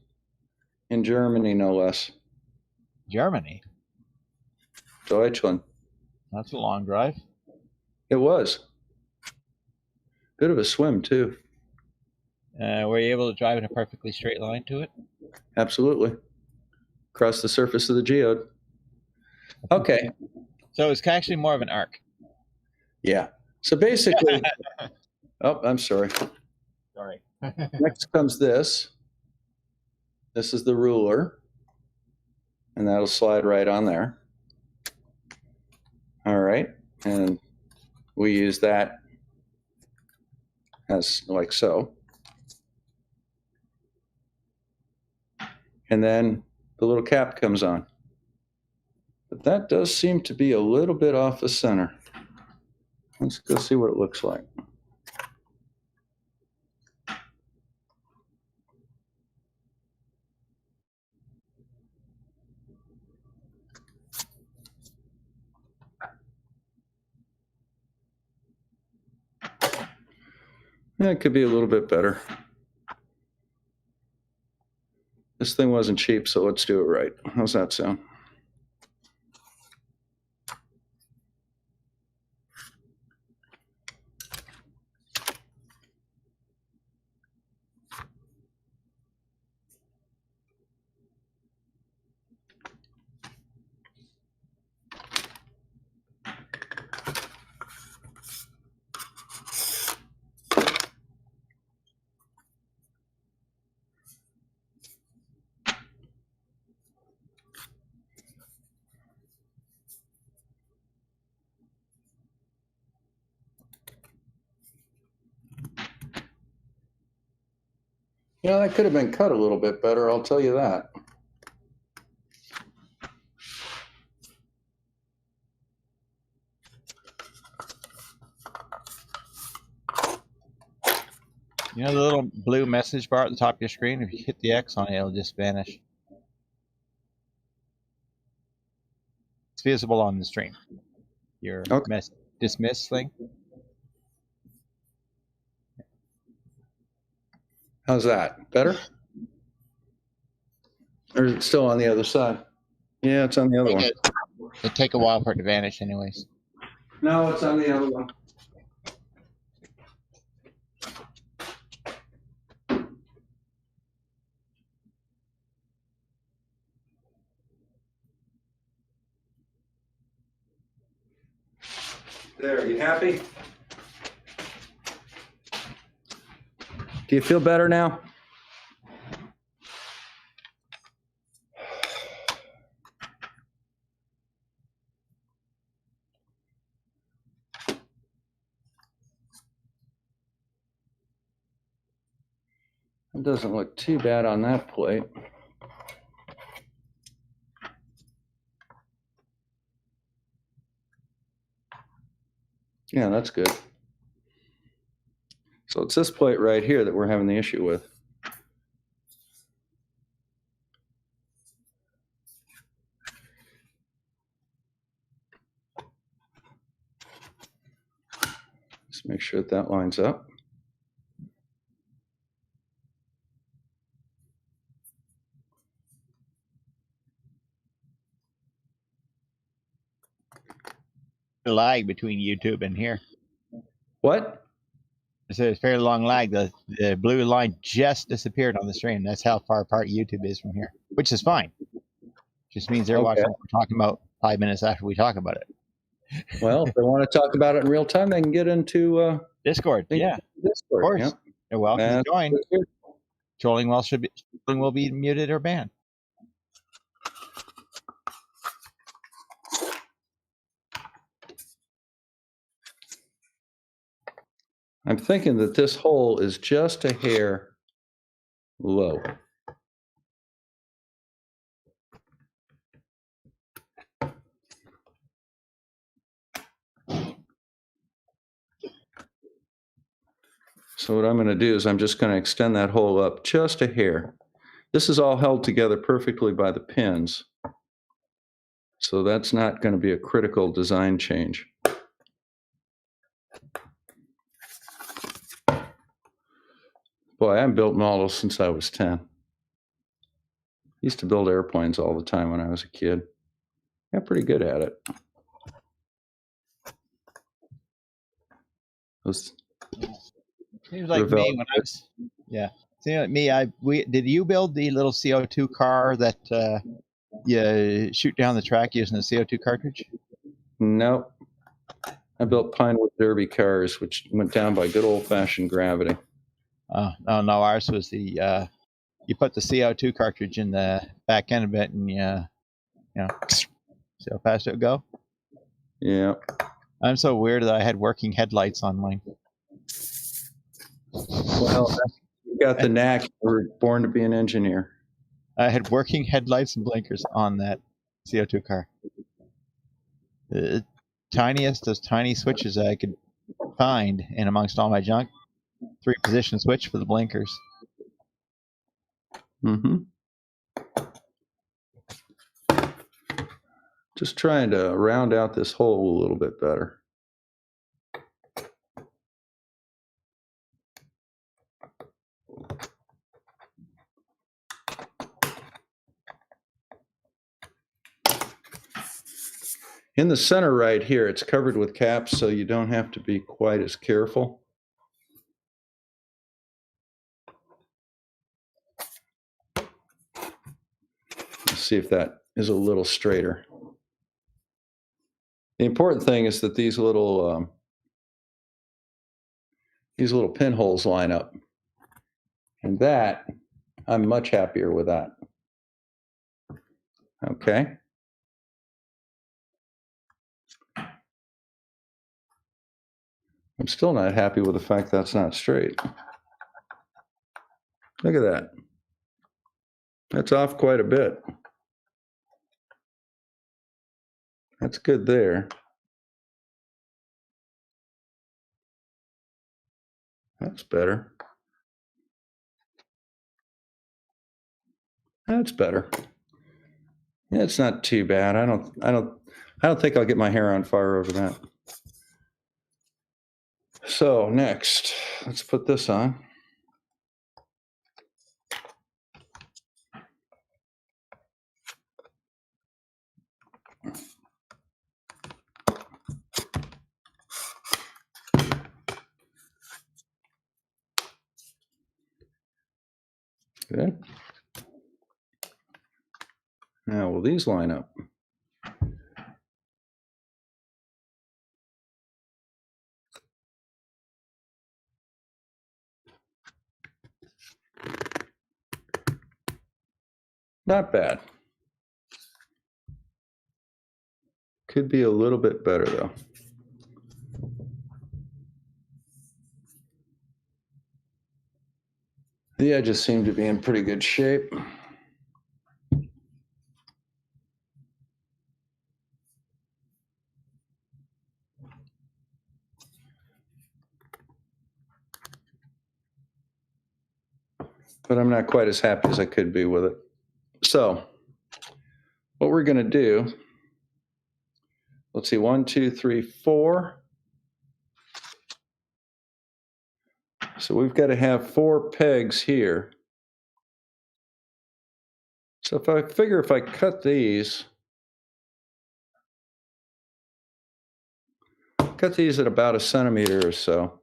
In Germany, no less. Germany? Deutschland. That's a long drive. It was. Bit of a swim, too. Were you able to drive in a perfectly straight line to it? Absolutely. Across the surface of the geode. Okay. So it's actually more of an arc. Yeah. So basically, oh, I'm sorry. Sorry. Next comes this. This is the ruler. And that'll slide right on there. All right. And we use that as like so. And then the little cap comes on. But that does seem to be a little bit off the center. Let's go see what it looks like. Yeah, it could be a little bit better. This thing wasn't cheap, so let's do it right. How's that sound? Yeah, that could have been cut a little bit better, I'll tell you that. You know the little blue message bar at the top of your screen? If you hit the X on it, it'll just vanish. It's visible on the stream. Your Okay. dismiss thing. How's that? Better? Or is it still on the other side? Yeah, it's on the other one. It'll take a while for it to vanish anyways. No, it's on the other one. There, you happy? Do you feel better now? It doesn't look too bad on that plate. Yeah, that's good. So it's this plate right here that we're having the issue with. Just make sure that that lines up. Lag between YouTube and here. What? It's a fairly long lag. The blue line just disappeared on the stream. That's how far apart YouTube is from here, which is fine. Just means they're watching what we're talking about 5 minutes after we talk about it. Well, if they want to talk about it in real time, they can get into Discord. Yeah, Discord. of course. Yeah. They're welcome to join. Good. Trolling will be muted or banned. I'm thinking that this hole is just a hair low. So what I'm going to do is I'm just going to extend that hole up just a hair. This is all held together perfectly by the pins. So that's not going to be a critical design change. Boy, I haven't built models since I was 10. Used to build airplanes all the time when I was a kid. Got pretty good at it. Seems like me when I was, yeah. Seems like me. Did you build the little CO2 car that you shoot down the track using a CO2 cartridge? Nope. I built Pinewood Derby cars, which went down by good old-fashioned gravity. Oh no, ours was the you put the CO2 cartridge in the back end of it, and see how fast it would go. Yeah. I'm so weird that I had working headlights on mine. Well, you got the knack. You were born to be an engineer. I had working headlights and blinkers on that CO2 car. The tiniest, those tiny switches I could find in amongst all my junk. 3-position switch for the blinkers. Mm-hmm. Just trying to round out this hole a little bit better. In the center right here, it's covered with caps, so you don't have to be quite as careful. Let's see if that is a little straighter. The important thing is that these little pinholes line up. And that, I'm much happier with that. Okay. I'm still not happy with the fact that's not straight. Look at that. That's off quite a bit. That's good there. That's better. That's better. Yeah, it's not too bad. I don't think I'll get my hair on fire over that. So next, let's put this on. Good. Now, will these line up? Not bad. Could be a little bit better, though. The edges seem to be in pretty good shape. But I'm not quite as happy as I could be with it. So what we're going to do, let's see, 1, 2, 3, 4. So we've got to have 4 pegs here. So if I figure if I cut these at about 1 centimeter or so,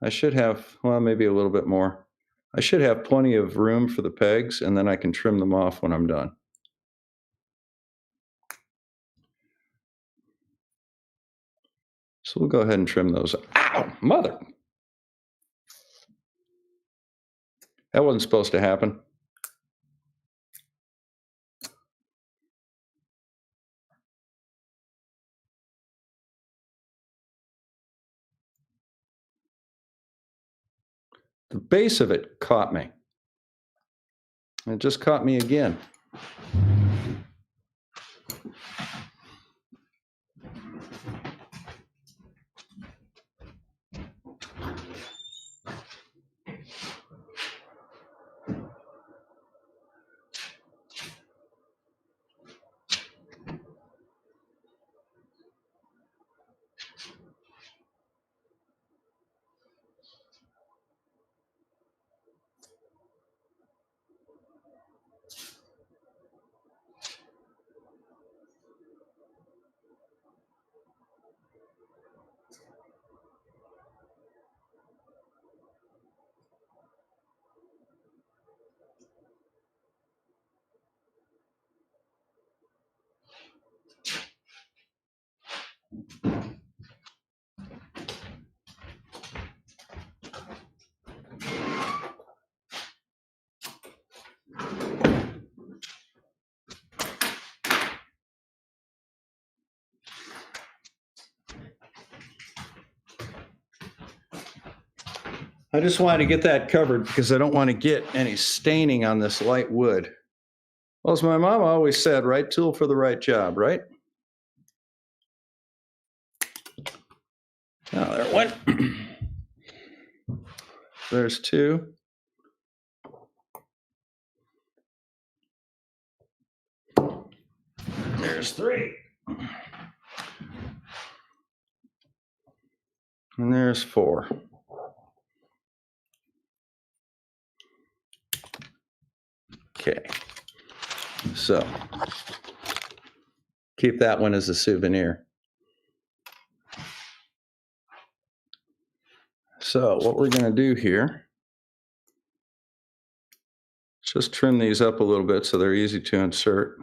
I should have, well, maybe a little bit more. I should have plenty of room for the pegs, and then I can trim them off when I'm done. So we'll go ahead and trim those. Ow, mother! That wasn't supposed to happen. The base of it caught me. It just caught me again. I just wanted to get that covered because I don't want to get any staining on this light wood. Well, as my mom always said, right tool for the right job, right? Now there it went. There's 2. There's 3. And there's 4. Okay. So keep that one as a souvenir. So what we're going to do here is just trim these up a little bit so they're easy to insert.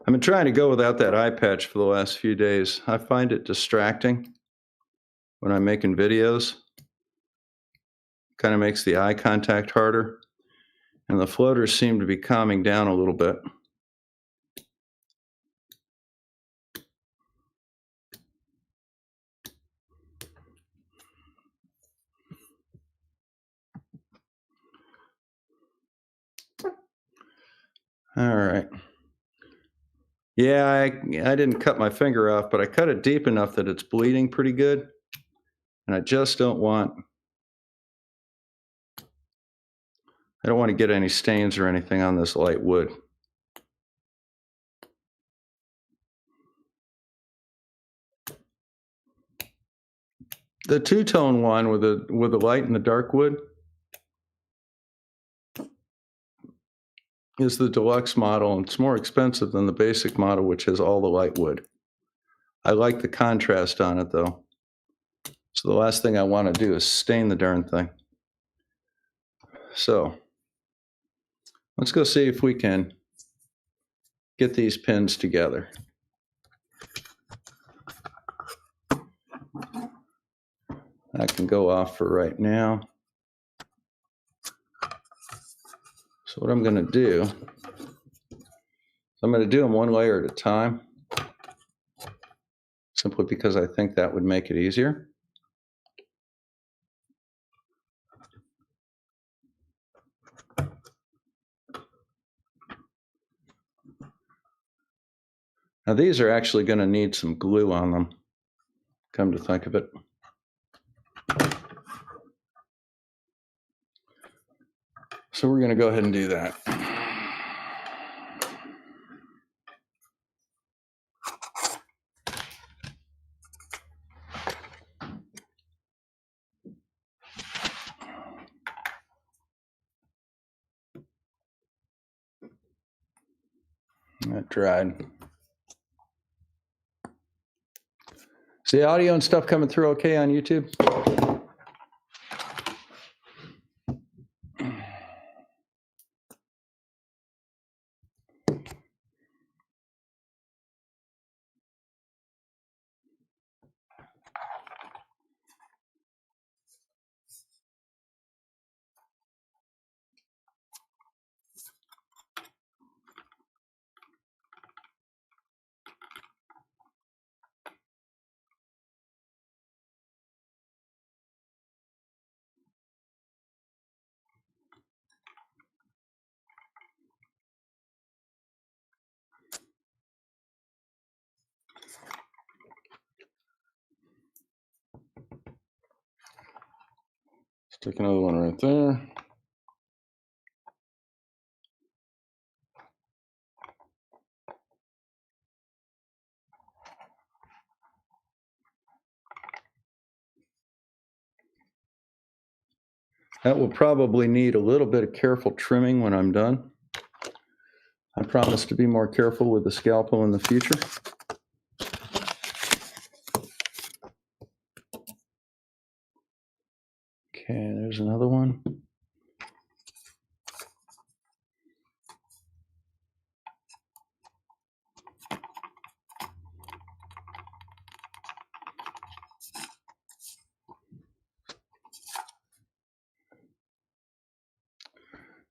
I've been trying to go without that eye patch for the last few days. I find it distracting when I'm making videos. Kind of makes the eye contact harder. And the floaters seem to be calming down a little bit. All right. Yeah, I didn't cut my finger off, but I cut it deep enough that it's bleeding pretty good. And I just don't want to get any stains or anything on this light wood. The two-tone one with the light and the dark wood is the deluxe model, and it's more expensive than the basic model, which has all the light wood. I like the contrast on it, though. So the last thing I want to do is stain the darn thing. So let's go see if we can get these pins together. That can go off for right now. So what I'm going to do, I'm going to do them one layer at a time. simply because I think that would make it easier. Now these are actually going to need some glue on them, come to think of it. So we're going to go ahead and do that. That dried. Is the audio and stuff coming through okay on YouTube? Stick another one right there. That will probably need a little bit of careful trimming when I'm done. I promise to be more careful with the scalpel in the future. Okay, there's another one.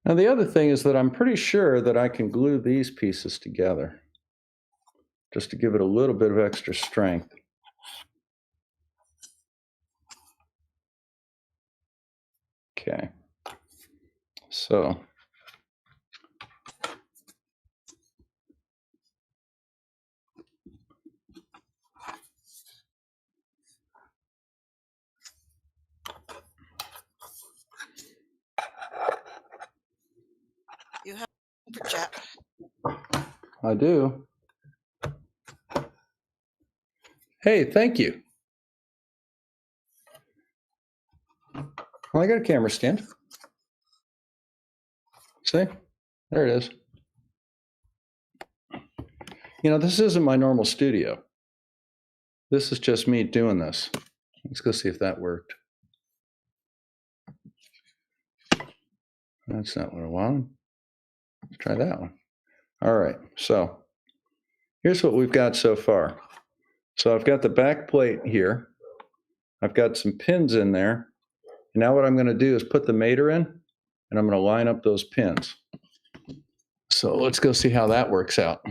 Now the other thing is that I'm pretty sure that I can glue these pieces together just to give it a little bit of extra strength. Okay, so You have super chat. I do. Hey, thank you. Well, I got a camera stand. See? There it is. You know, this isn't my normal studio. This is just me doing this. Let's go see if that worked. That's not what I wanted. Let's try that one. All right, so here's what we've got so far. So I've got the back plate here. I've got some pins in there. And now what I'm going to do is put the mater in, and I'm going to line up those pins. So let's go see how that works out.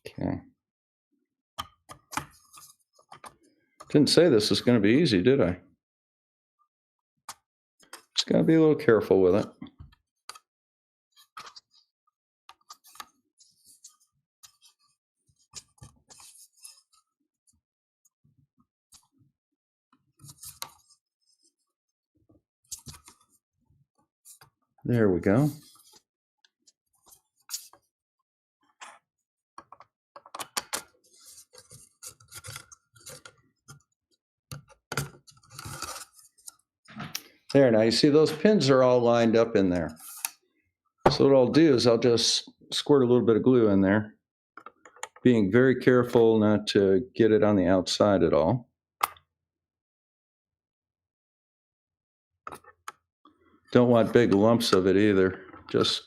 Okay. Didn't say this was going to be easy, did I? Just got to be a little careful with it. There we go. There, now you see those pins are all lined up in there. So what I'll do is I'll just squirt a little bit of glue in there, being very careful not to get it on the outside at all. Don't want big lumps of it either. Just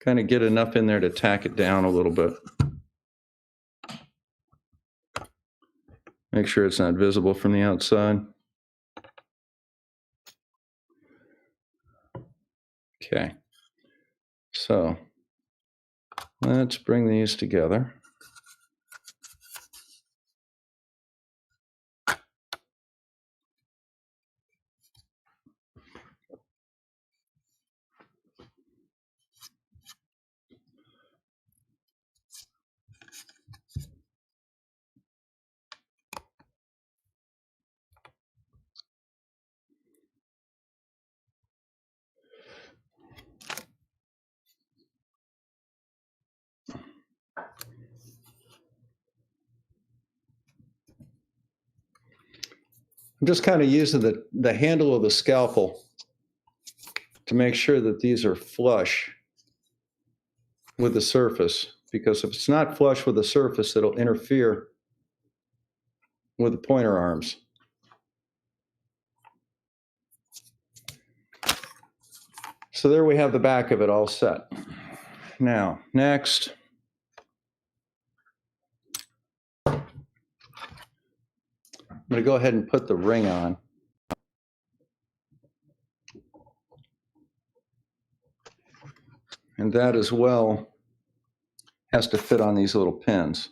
kind of get enough in there to tack it down a little bit. Make sure it's not visible from the outside. Okay. So Let's bring these together. I'm just kind of using the handle of the scalpel to make sure that these are flush with the surface, because if it's not flush with the surface, it'll interfere with the pointer arms. So there we have the back of it all set. Now, next, I'm going to go ahead and put the ring on. And that as well has to fit on these little pins.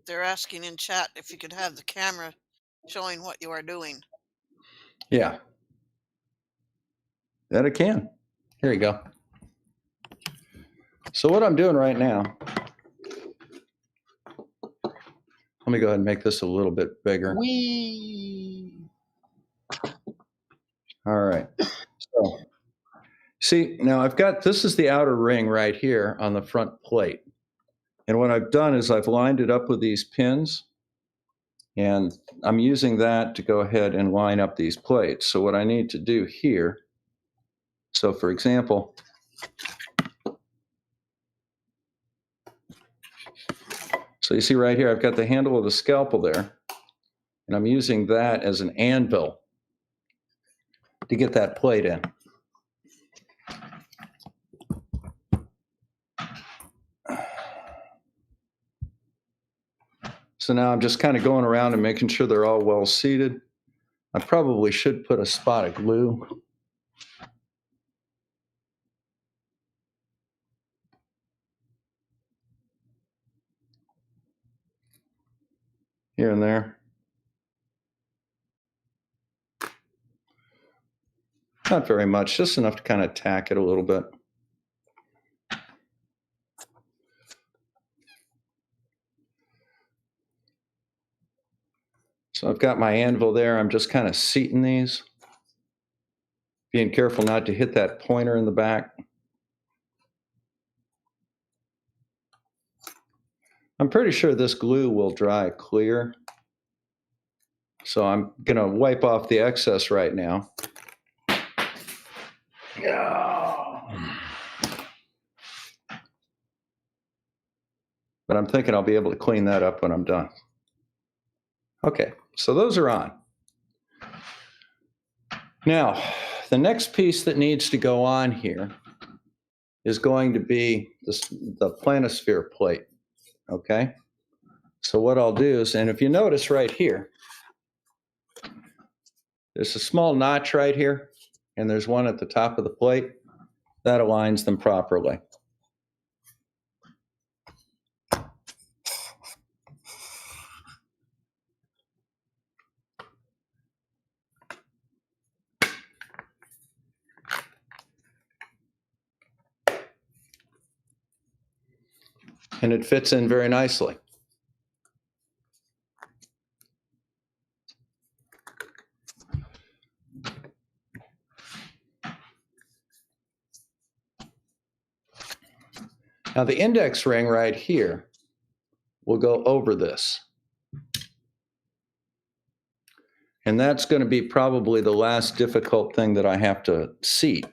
They're asking in chat if you could have the camera showing what you are doing. Yeah. That it can. Here you go. So what I'm doing right now, let me go ahead and make this a little bit bigger. Whee! All right. So, see, now I've got, this is the outer ring right here on the front plate. And what I've done is I've lined it up with these pins, and I'm using that to go ahead and line up these plates. So what I need to do here, so for example, so you see right here, I've got the handle of the scalpel there, and I'm using that as an anvil to get that plate in. So now I'm just kind of going around and making sure they're all well seated. I probably should put a spot of glue. Here and there. Not very much, just enough to kind of tack it a little bit. So I've got my anvil there. I'm just kind of seating these, being careful not to hit that pointer in the back. I'm pretty sure this glue will dry clear. So I'm going to wipe off the excess right now. But I'm thinking I'll be able to clean that up when I'm done. Okay, so those are on. Now, the next piece that needs to go on here is going to be the planisphere plate, okay? So what I'll do is, and if you notice right here, there's a small notch right here, and there's one at the top of the plate. That aligns them properly. And it fits in very nicely. Now the index ring right here will go over this. And that's going to be probably the last difficult thing that I have to seat.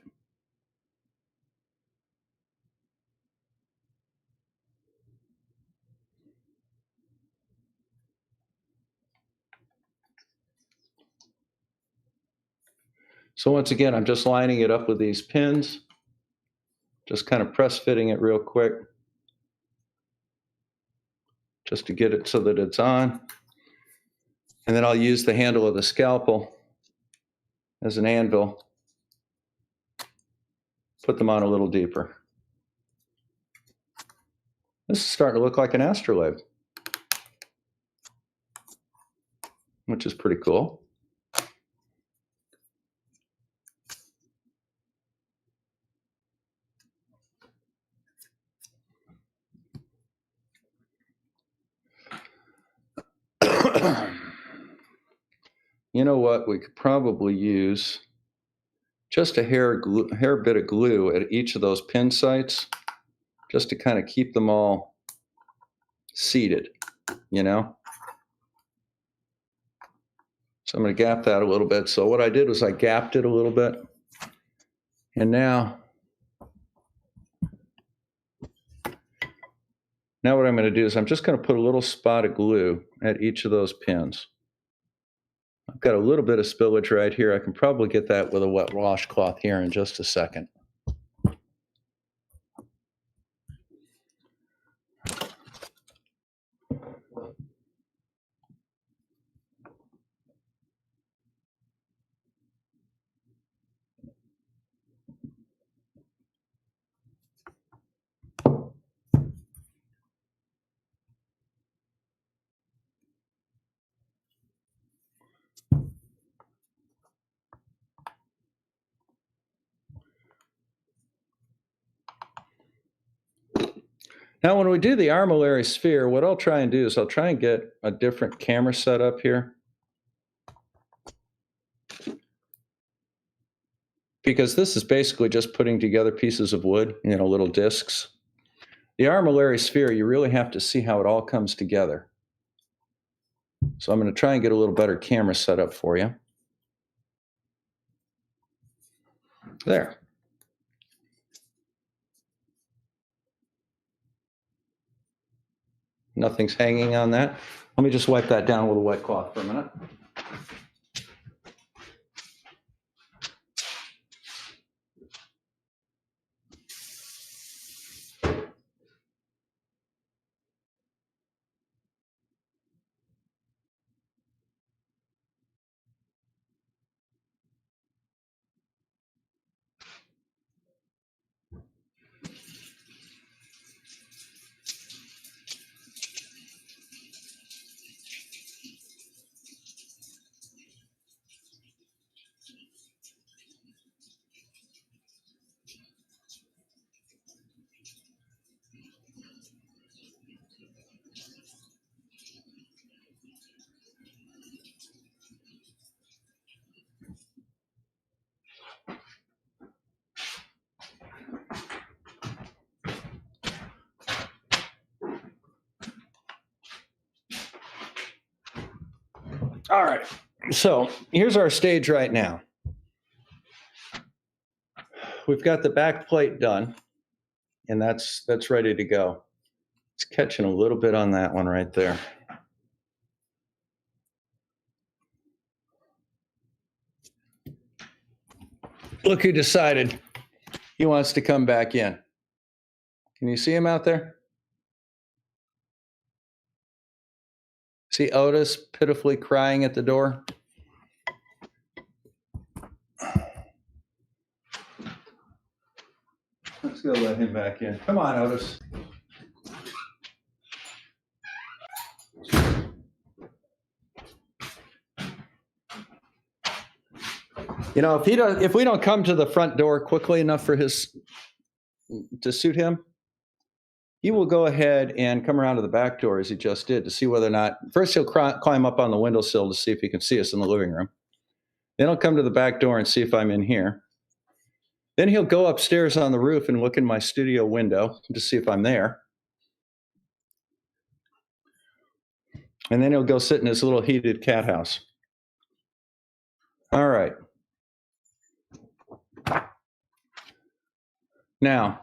So once again, I'm just lining it up with these pins, just kind of press fitting it real quick. just to get it so that it's on. And then I'll use the handle of the scalpel as an anvil, put them on a little deeper. This is starting to look like an astrolabe, which is pretty cool. You know what? We could probably use just a hair bit of glue at each of those pin sites, just to kind of keep them all seated, you know? So I'm going to gap that a little bit. So what I did was I gapped it a little bit. And now what I'm going to do is I'm just going to put a little spot of glue at each of those pins. I've got a little bit of spillage right here. I can probably get that with a wet washcloth here in just a second. Now, when we do the armillary sphere, what I'll try and do is I'll try and get a different camera set up here. Because this is basically just putting together pieces of wood, you know, little discs. The armillary sphere, you really have to see how it all comes together. So I'm going to try and get a little better camera set up for you. There. Nothing's hanging on that. Let me just wipe that down with a wet cloth for a minute. All right, so here's our stage right now. We've got the back plate done, and that's ready to go. It's catching a little bit on that one right there. Look who decided he wants to come back in. Can you see him out there? See Otis pitifully crying at the door? Let's go let him back in. Come on, Otis. You know, if we don't come to the front door quickly enough for to suit him, he will go ahead and come around to the back door as he just did to see whether or not, first he'll climb up on the windowsill to see if he can see us in the living room. Then he'll come to the back door and see if I'm in here. Then he'll go upstairs on the roof and look in my studio window to see if I'm there. And then he'll go sit in his little heated cat house. All right. Now,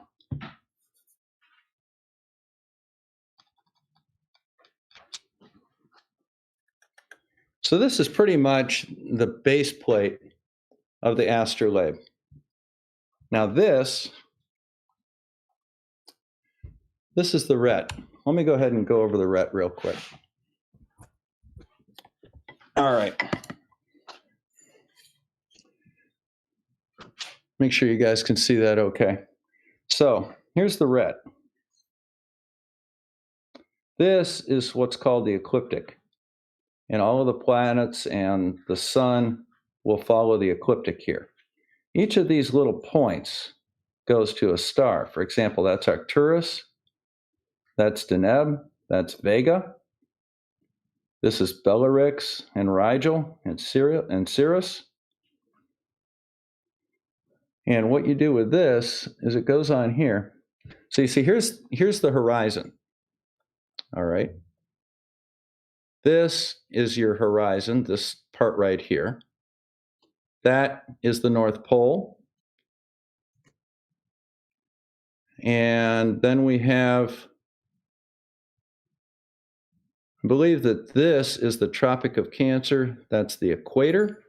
so this is pretty much the base plate of the Astrolabe. Now this is the ret. let me go ahead and go over the RET real quick. All right. Make sure you guys can see that okay. So here's the RET. This is what's called the ecliptic. And all of the planets and the sun will follow the ecliptic here. Each of these little points goes to a star. For example, that's Arcturus, that's Deneb, that's Vega. This is Bellatrix and Rigel and Sirius. And what you do with this is it goes on here. So you see, here's the horizon. All right. This is your horizon, this part right here. That is the North Pole. And then we have, I believe that this is the Tropic of Cancer. That's the equator.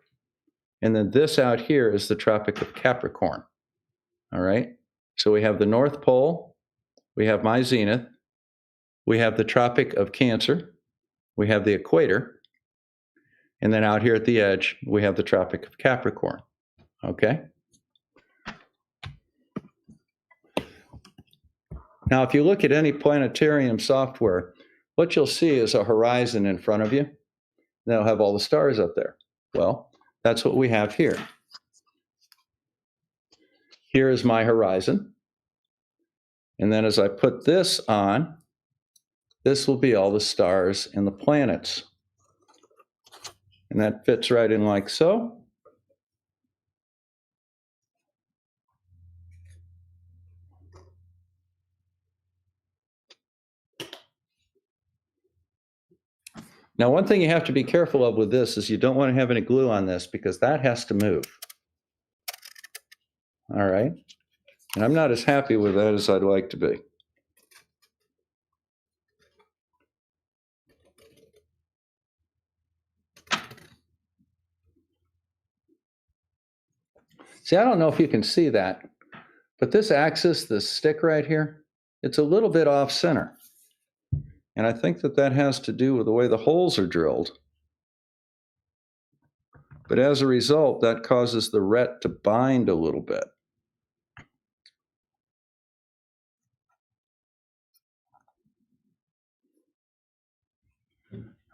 And then this out here is the Tropic of Capricorn. All right. So we have the North Pole. We have my zenith. We have the Tropic of Cancer. We have the equator. And then out here at the edge, we have the Tropic of Capricorn. Okay. Now, if you look at any planetarium software, what you'll see is a horizon in front of you. That'll have all the stars up there. Well, that's what we have here. Here is my horizon. And then as I put this on, this will be all the stars and the planets. And that fits right in like so. Now, one thing you have to be careful of with this is you don't want to have any glue on this because that has to move. All right. And I'm not as happy with that as I'd like to be. See, I don't know if you can see that, but this axis, this stick right here, it's a little bit off center. And I think that that has to do with the way the holes are drilled. But as a result, that causes the RET to bind a little bit.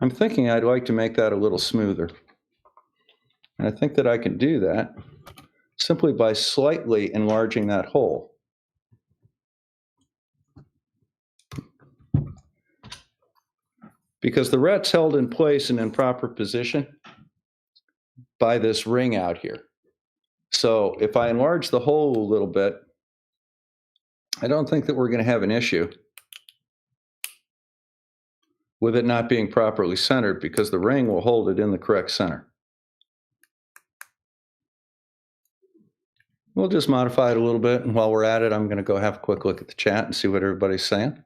I'm thinking I'd like to make that a little smoother. And I think that I can do that simply by slightly enlarging that hole. Because the RET's held in place and in proper position by this ring out here. So if I enlarge the hole a little bit, I don't think that we're going to have an issue with it not being properly centered because the ring will hold it in the correct center. We'll just modify it a little bit, and while we're at it, I'm going to go have a quick look at the chat and see what everybody's saying.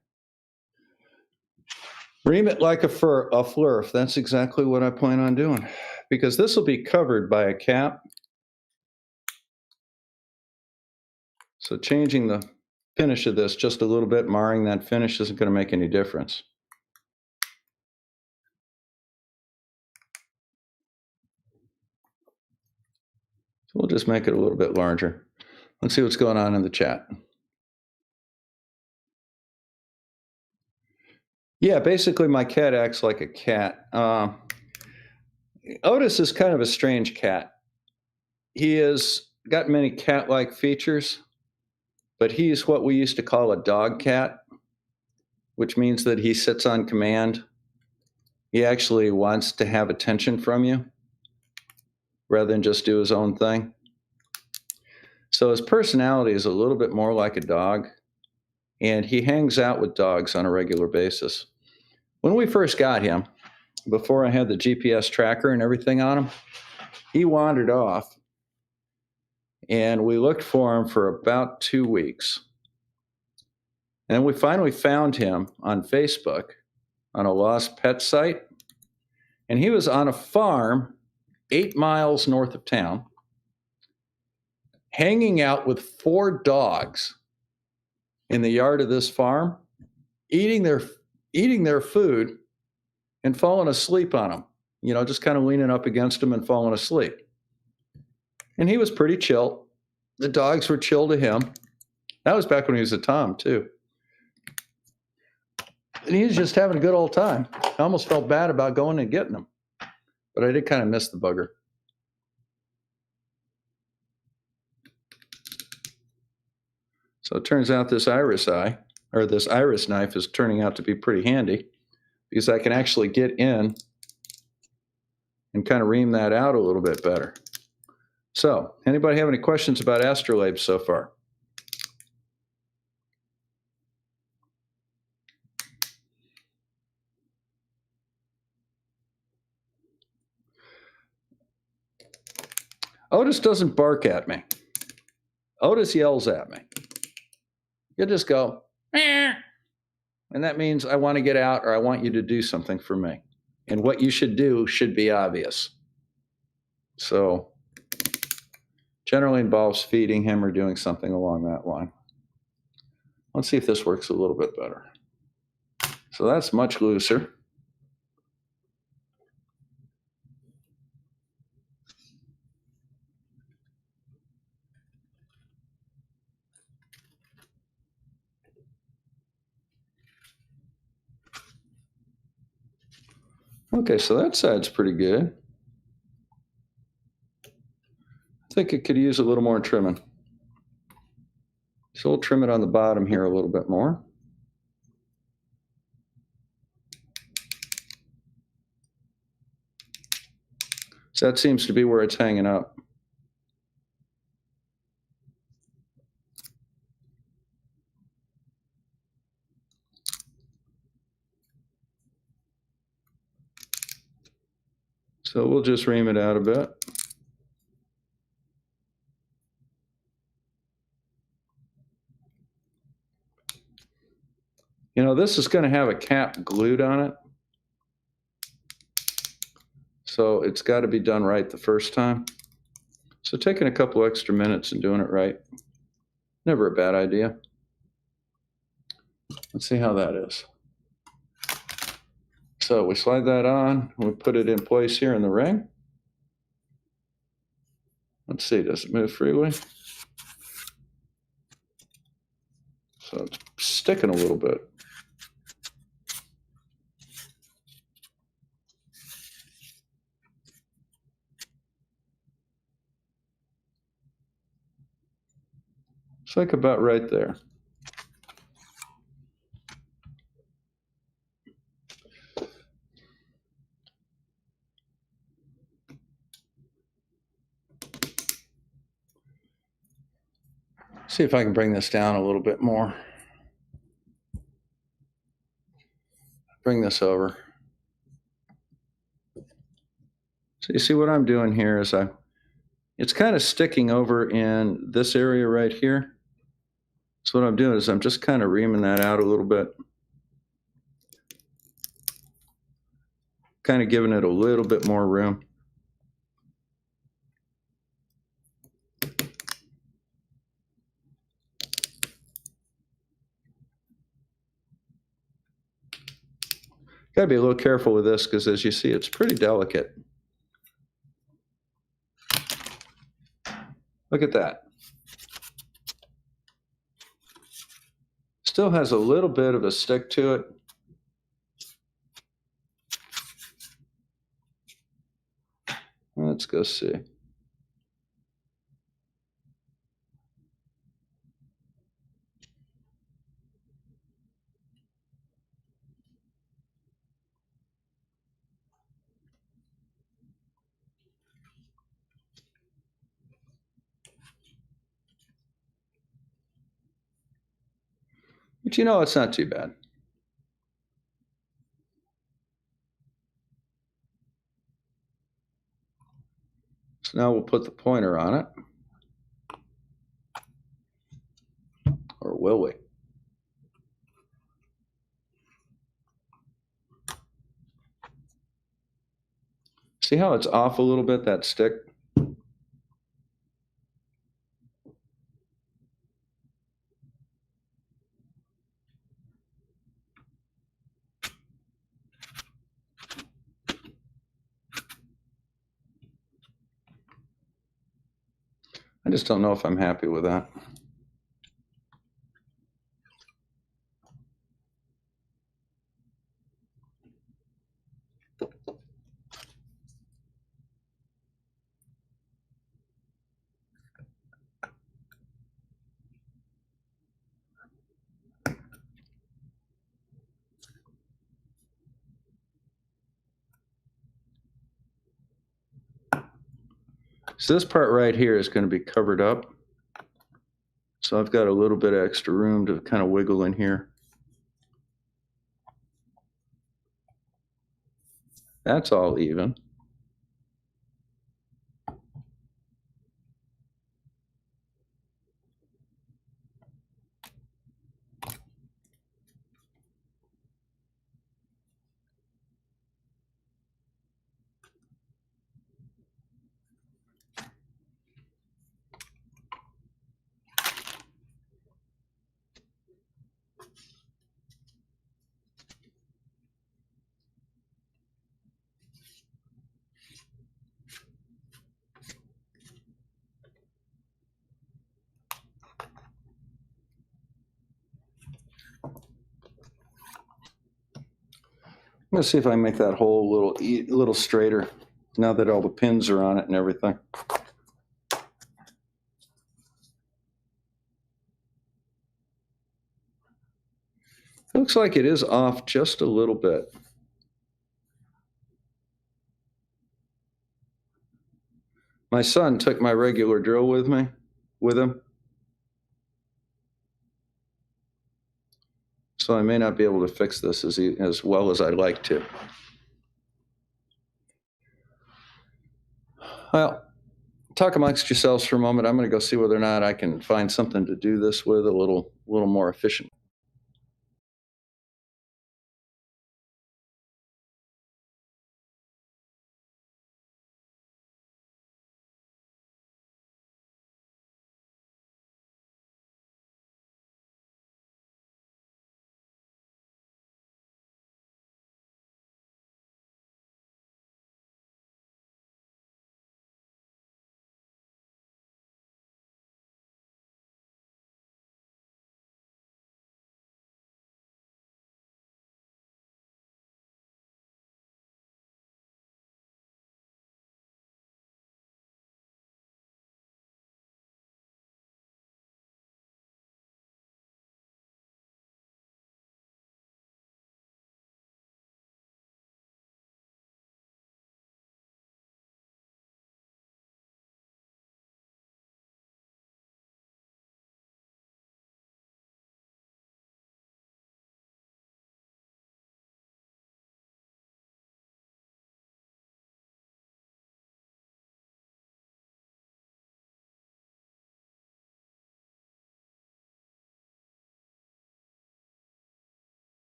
Ream it like a flurf. That's exactly what I plan on doing, because this will be covered by a cap. So changing the finish of this just a little bit, marring that finish, isn't going to make any difference. So we'll just make it a little bit larger. Let's see what's going on in the chat. Yeah, basically my cat acts like a cat. Otis is kind of a strange cat. He has got many cat-like features, but he's what we used to call a dog cat, which means that he sits on command. He actually wants to have attention from you rather than just do his own thing. So his personality is a little bit more like a dog, and he hangs out with dogs on a regular basis. When we first got him, before I had the GPS tracker and everything on him, he wandered off, and we looked for him for about 2 weeks. And we finally found him on Facebook on a lost pet site, and he was on a farm 8 miles north of town, hanging out with 4 dogs in the yard of this farm, eating their eating their food and falling asleep on them, just kind of leaning up against them and falling asleep. And he was pretty chill. The dogs were chill to him. That was back when he was a Tom, too. And he was just having a good old time. I almost felt bad about going and getting him, but I did kind of miss the bugger. So it turns out this iris knife is turning out to be pretty handy because I can actually get in and kind of ream that out a little bit better. So, anybody have any questions about Astrolabe so far? Otis doesn't bark at me. Otis yells at me. You just go, "Meow." And that means I want to get out or I want you to do something for me. And what you should do should be obvious. So, generally involves feeding him or doing something along that line. Let's see if this works a little bit better. So that's much looser. Okay, so that side's pretty good. I think it could use a little more trimming. So we'll trim it on the bottom here a little bit more. So that seems to be where it's hanging up. So we'll just ream it out a bit. This is going to have a cap glued on it. So it's got to be done right the first time. So taking a couple extra minutes and doing it right, never a bad idea. Let's see how that is. So we slide that on, we put it in place here in the ring. Let's see, does it move freely? So it's sticking a little bit. It's like about right there. See if I can bring this down a little bit more. Bring this over. So you see what I'm doing here is it's kind of sticking over in this area right here. So what I'm doing is I'm just kind of reaming that out a little bit. Kind of giving it a little bit more room. Got to be a little careful with this because as you see, it's pretty delicate. Look at that. Still has a little bit of a stick to it. Let's go see. But it's not too bad. So now we'll put the pointer on it. Or will we? See how it's off a little bit, that stick? just don't know if I'm happy with that. So this part right here is going to be covered up. So I've got a little bit of extra room to kind of wiggle in here. That's all even. I'm going to see if I can make that hole a little straighter now that all the pins are on it and everything. Looks like it is off just a little bit. My son took my regular drill with him. So I may not be able to fix this as well as I'd like to. Well, talk amongst yourselves for a moment. I'm going to go see whether or not I can find something to do this with a little more efficient.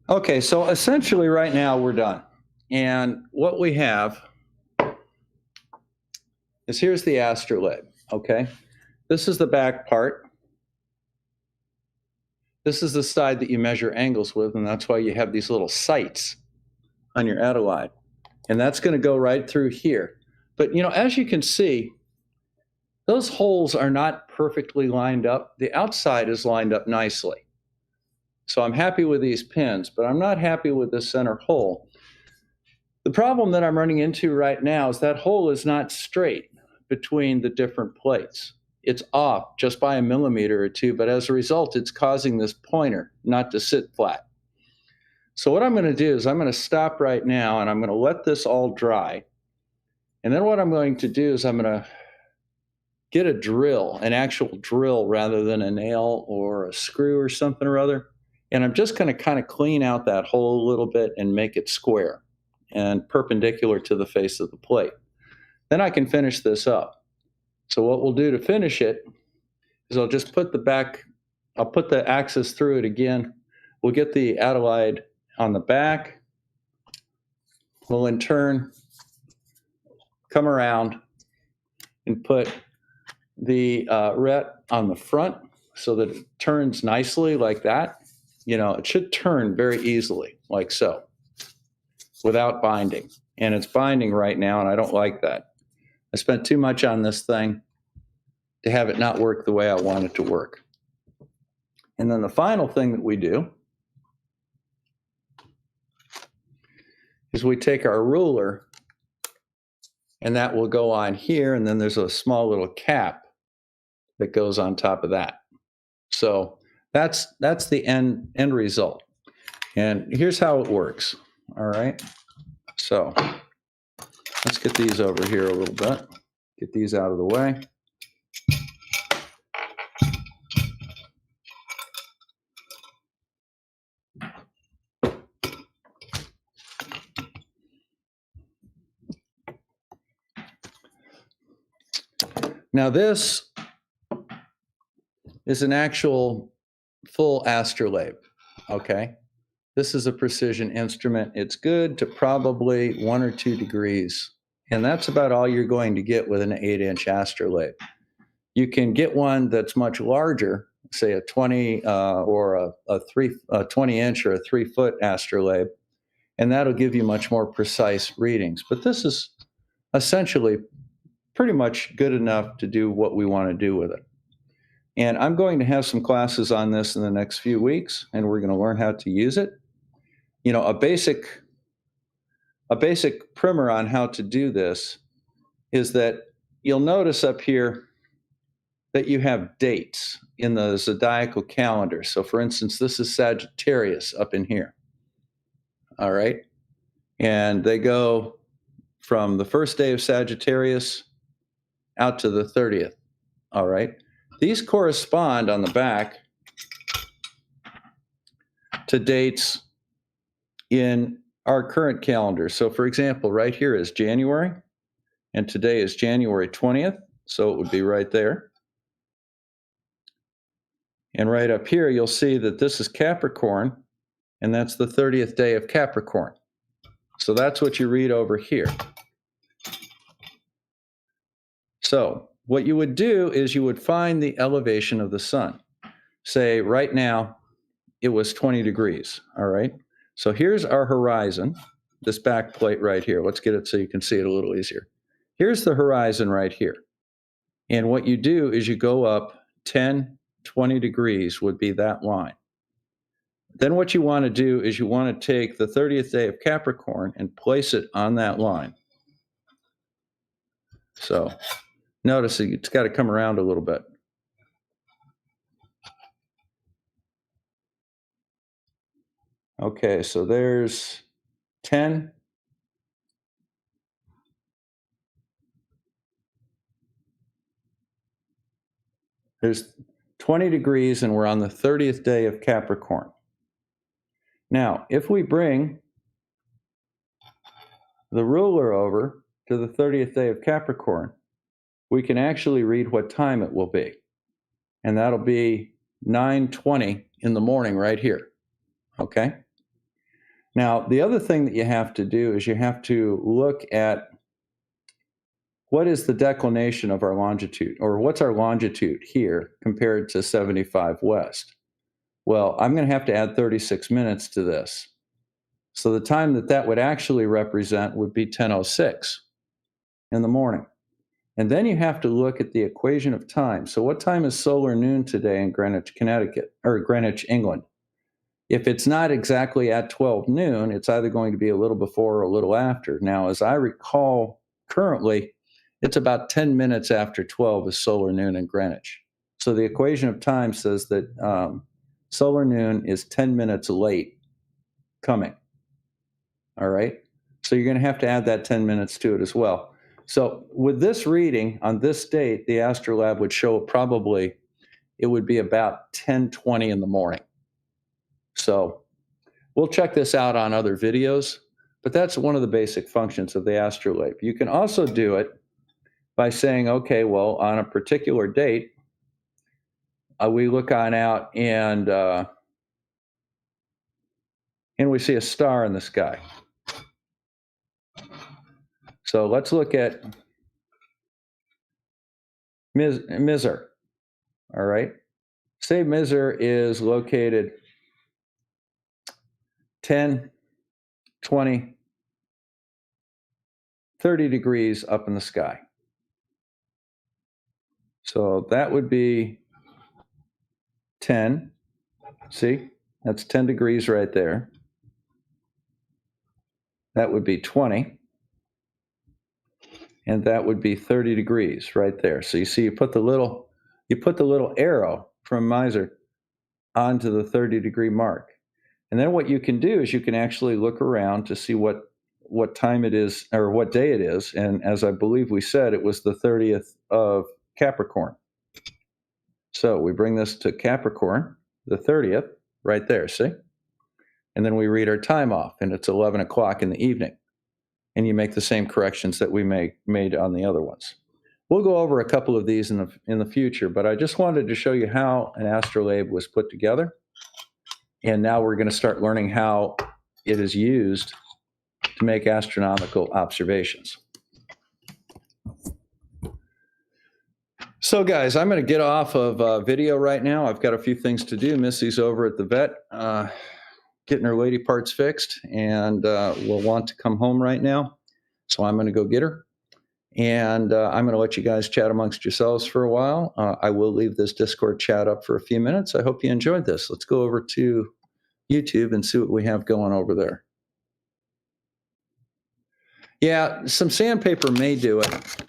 Okay, so essentially right now we're done. And what we have is here's the Astrolabe, okay? This is the back part. This is the side that you measure angles with, and that's why you have these little sights on your Adelaide. And that's going to go right through here. But, you know, as you can see, those holes are not perfectly lined up. The outside is lined up nicely. So I'm happy with these pins, but I'm not happy with this center hole. The problem that I'm running into right now is that hole is not straight between the different plates. It's off just by a millimeter or two, but as a result, it's causing this pointer not to sit flat. So what I'm going to do is I'm going to stop right now and I'm going to let this all dry. And then what I'm going to do is I'm going to get a drill, an actual drill rather than a nail or a screw or something or other. And I'm just going to kind of clean out that hole a little bit and make it square and perpendicular to the face of the plate. Then I can finish this up. So what we'll do to finish it is I'll just put I'll put the axis through it again. We'll get the Astrolabe on the back. We'll in turn come around and put the ret on the front so that it turns nicely like that. You know, it should turn very easily like so without binding. And it's binding right now, and I don't like that. I spent too much on this thing to have it not work the way I want it to work. And then the final thing that we do is we take our ruler, and that will go on here, and then there's a small little cap that goes on top of that. So that's the end result. And here's how it works. All right. So let's get these over here a little bit. Get these out of the way. Now this is an actual full Astrolabe, okay? This is a precision instrument. It's good to probably 1 or 2 degrees, and that's about all you're going to get with an 8-inch Astrolabe. You can get one that's much larger, say a 20 or a 20-inch or a 3-foot Astrolabe, and that'll give you much more precise readings. But this is essentially pretty much good enough to do what we want to do with it. And I'm going to have some classes on this in the next few weeks, and we're going to learn how to use it. You know, a basic primer on how to do this is that you'll notice up here that you have dates in the zodiacal calendar. So for instance, this is Sagittarius up in here. All right. And they go from the first day of Sagittarius out to the 30th. All right. These correspond on the back to dates in our current calendar. So for example, right here is January, and today is January 20th. So it would be right there. And right up here, you'll see that this is Capricorn, and that's the 30th day of Capricorn. So that's what you read over here. So what you would do is you would find the elevation of the sun. Say right now, it was 20 degrees, all right? So here's our horizon, this back plate right here. Let's get it so you can see it a little easier. Here's the horizon right here. And what you do is you go up 10, 20 degrees would be that line. Then what you want to do is you want to take the 30th day of Capricorn and place it on that line. So notice it's got to come around a little bit. Okay, so there's 10. There's 20 degrees, and we're on the 30th day of Capricorn. Now, if we bring the ruler over to the 30th day of Capricorn, we can actually read what time it will be. And that'll be 9:20 in the morning right here. Okay? Now, the other thing that you have to do is you have to look at what is the declination of our longitude, or what's our longitude here compared to 75 west? Well, I'm going to have to add 36 minutes to this. So the time that would actually represent would be 10:06 in the morning. And then you have to look at the equation of time. So what time is solar noon today in Greenwich, Connecticut, or Greenwich, England? If it's not exactly at 12 noon, it's either going to be a little before or a little after. Now, as I recall, currently, it's about 10 minutes after 12 is solar noon in Greenwich. So the equation of time says that solar noon is 10 minutes late coming. All right. So you're going to have to add that 10 minutes to it as well. So with this reading on this date, the Astrolabe would show probably it would be about 10:20 in the morning. So we'll check this out on other videos, but that's one of the basic functions of the Astrolabe. You can also do it by saying, okay, well, on a particular date, we look on out and we see a star in the sky. So let's look at Mizar. All right. Say Mizar is located 10, 20, 30 degrees up in the sky. So that would be 10. See, that's 10 degrees right there. That would be 20. And that would be 30 degrees right there. So you see, you put the little arrow from Mizar onto the 30-degree mark. And then what you can do is you can actually look around to see what time it is or what day it is. And as I believe we said, it was the 30th of Capricorn. So we bring this to Capricorn, the 30th, right there, see? And then we read our time off, and it's 11 o'clock in the evening. And you make the same corrections that we made on the other ones. We'll go over a couple of these in the future, but I just wanted to show you how an astrolabe was put together. And now we're going to start learning how it is used to make astronomical observations. So guys, I'm going to get off of video right now. I've got a few things to do. Missy's over at the vet getting her lady parts fixed and will want to come home right now. So I'm going to go get her. And I'm going to let you guys chat amongst yourselves for a while. I will leave this Discord chat up for a few minutes. I hope you enjoyed this. Let's go over to YouTube and see what we have going over there. Yeah, some sandpaper may do it.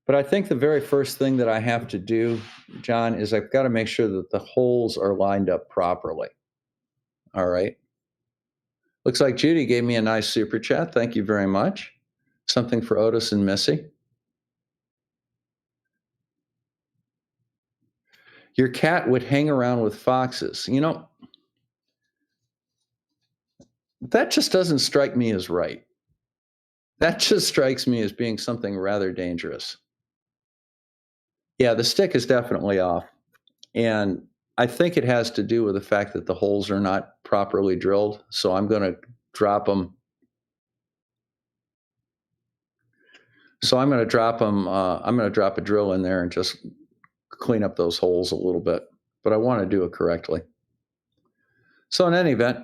But I think the very first thing that I have to do, John, is I've got to make sure that the holes are lined up properly. All right. Looks like Judy gave me a nice super chat. Thank you very much. Something for Otis and Missy. Your cat would hang around with foxes. You know, that just doesn't strike me as right. That just strikes me as being something rather dangerous. Yeah, the stick is definitely off. And I think it has to do with the fact that the holes are not properly drilled. So I'm going to drop them. I'm going to drop a drill in there and just clean up those holes a little bit. But I want to do it correctly. So in any event,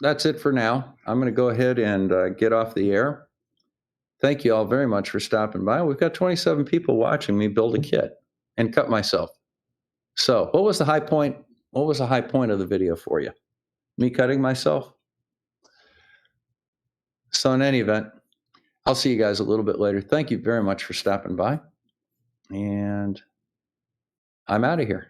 that's it for now. I'm going to go ahead and get off the air. Thank you all very much for stopping by. We've got 27 people watching me build a kit and cut myself. So what was the high point? What was the high point of the video for you? Me cutting myself? So in any event, I'll see you guys a little bit later. Thank you very much for stopping by. And I'm out of here.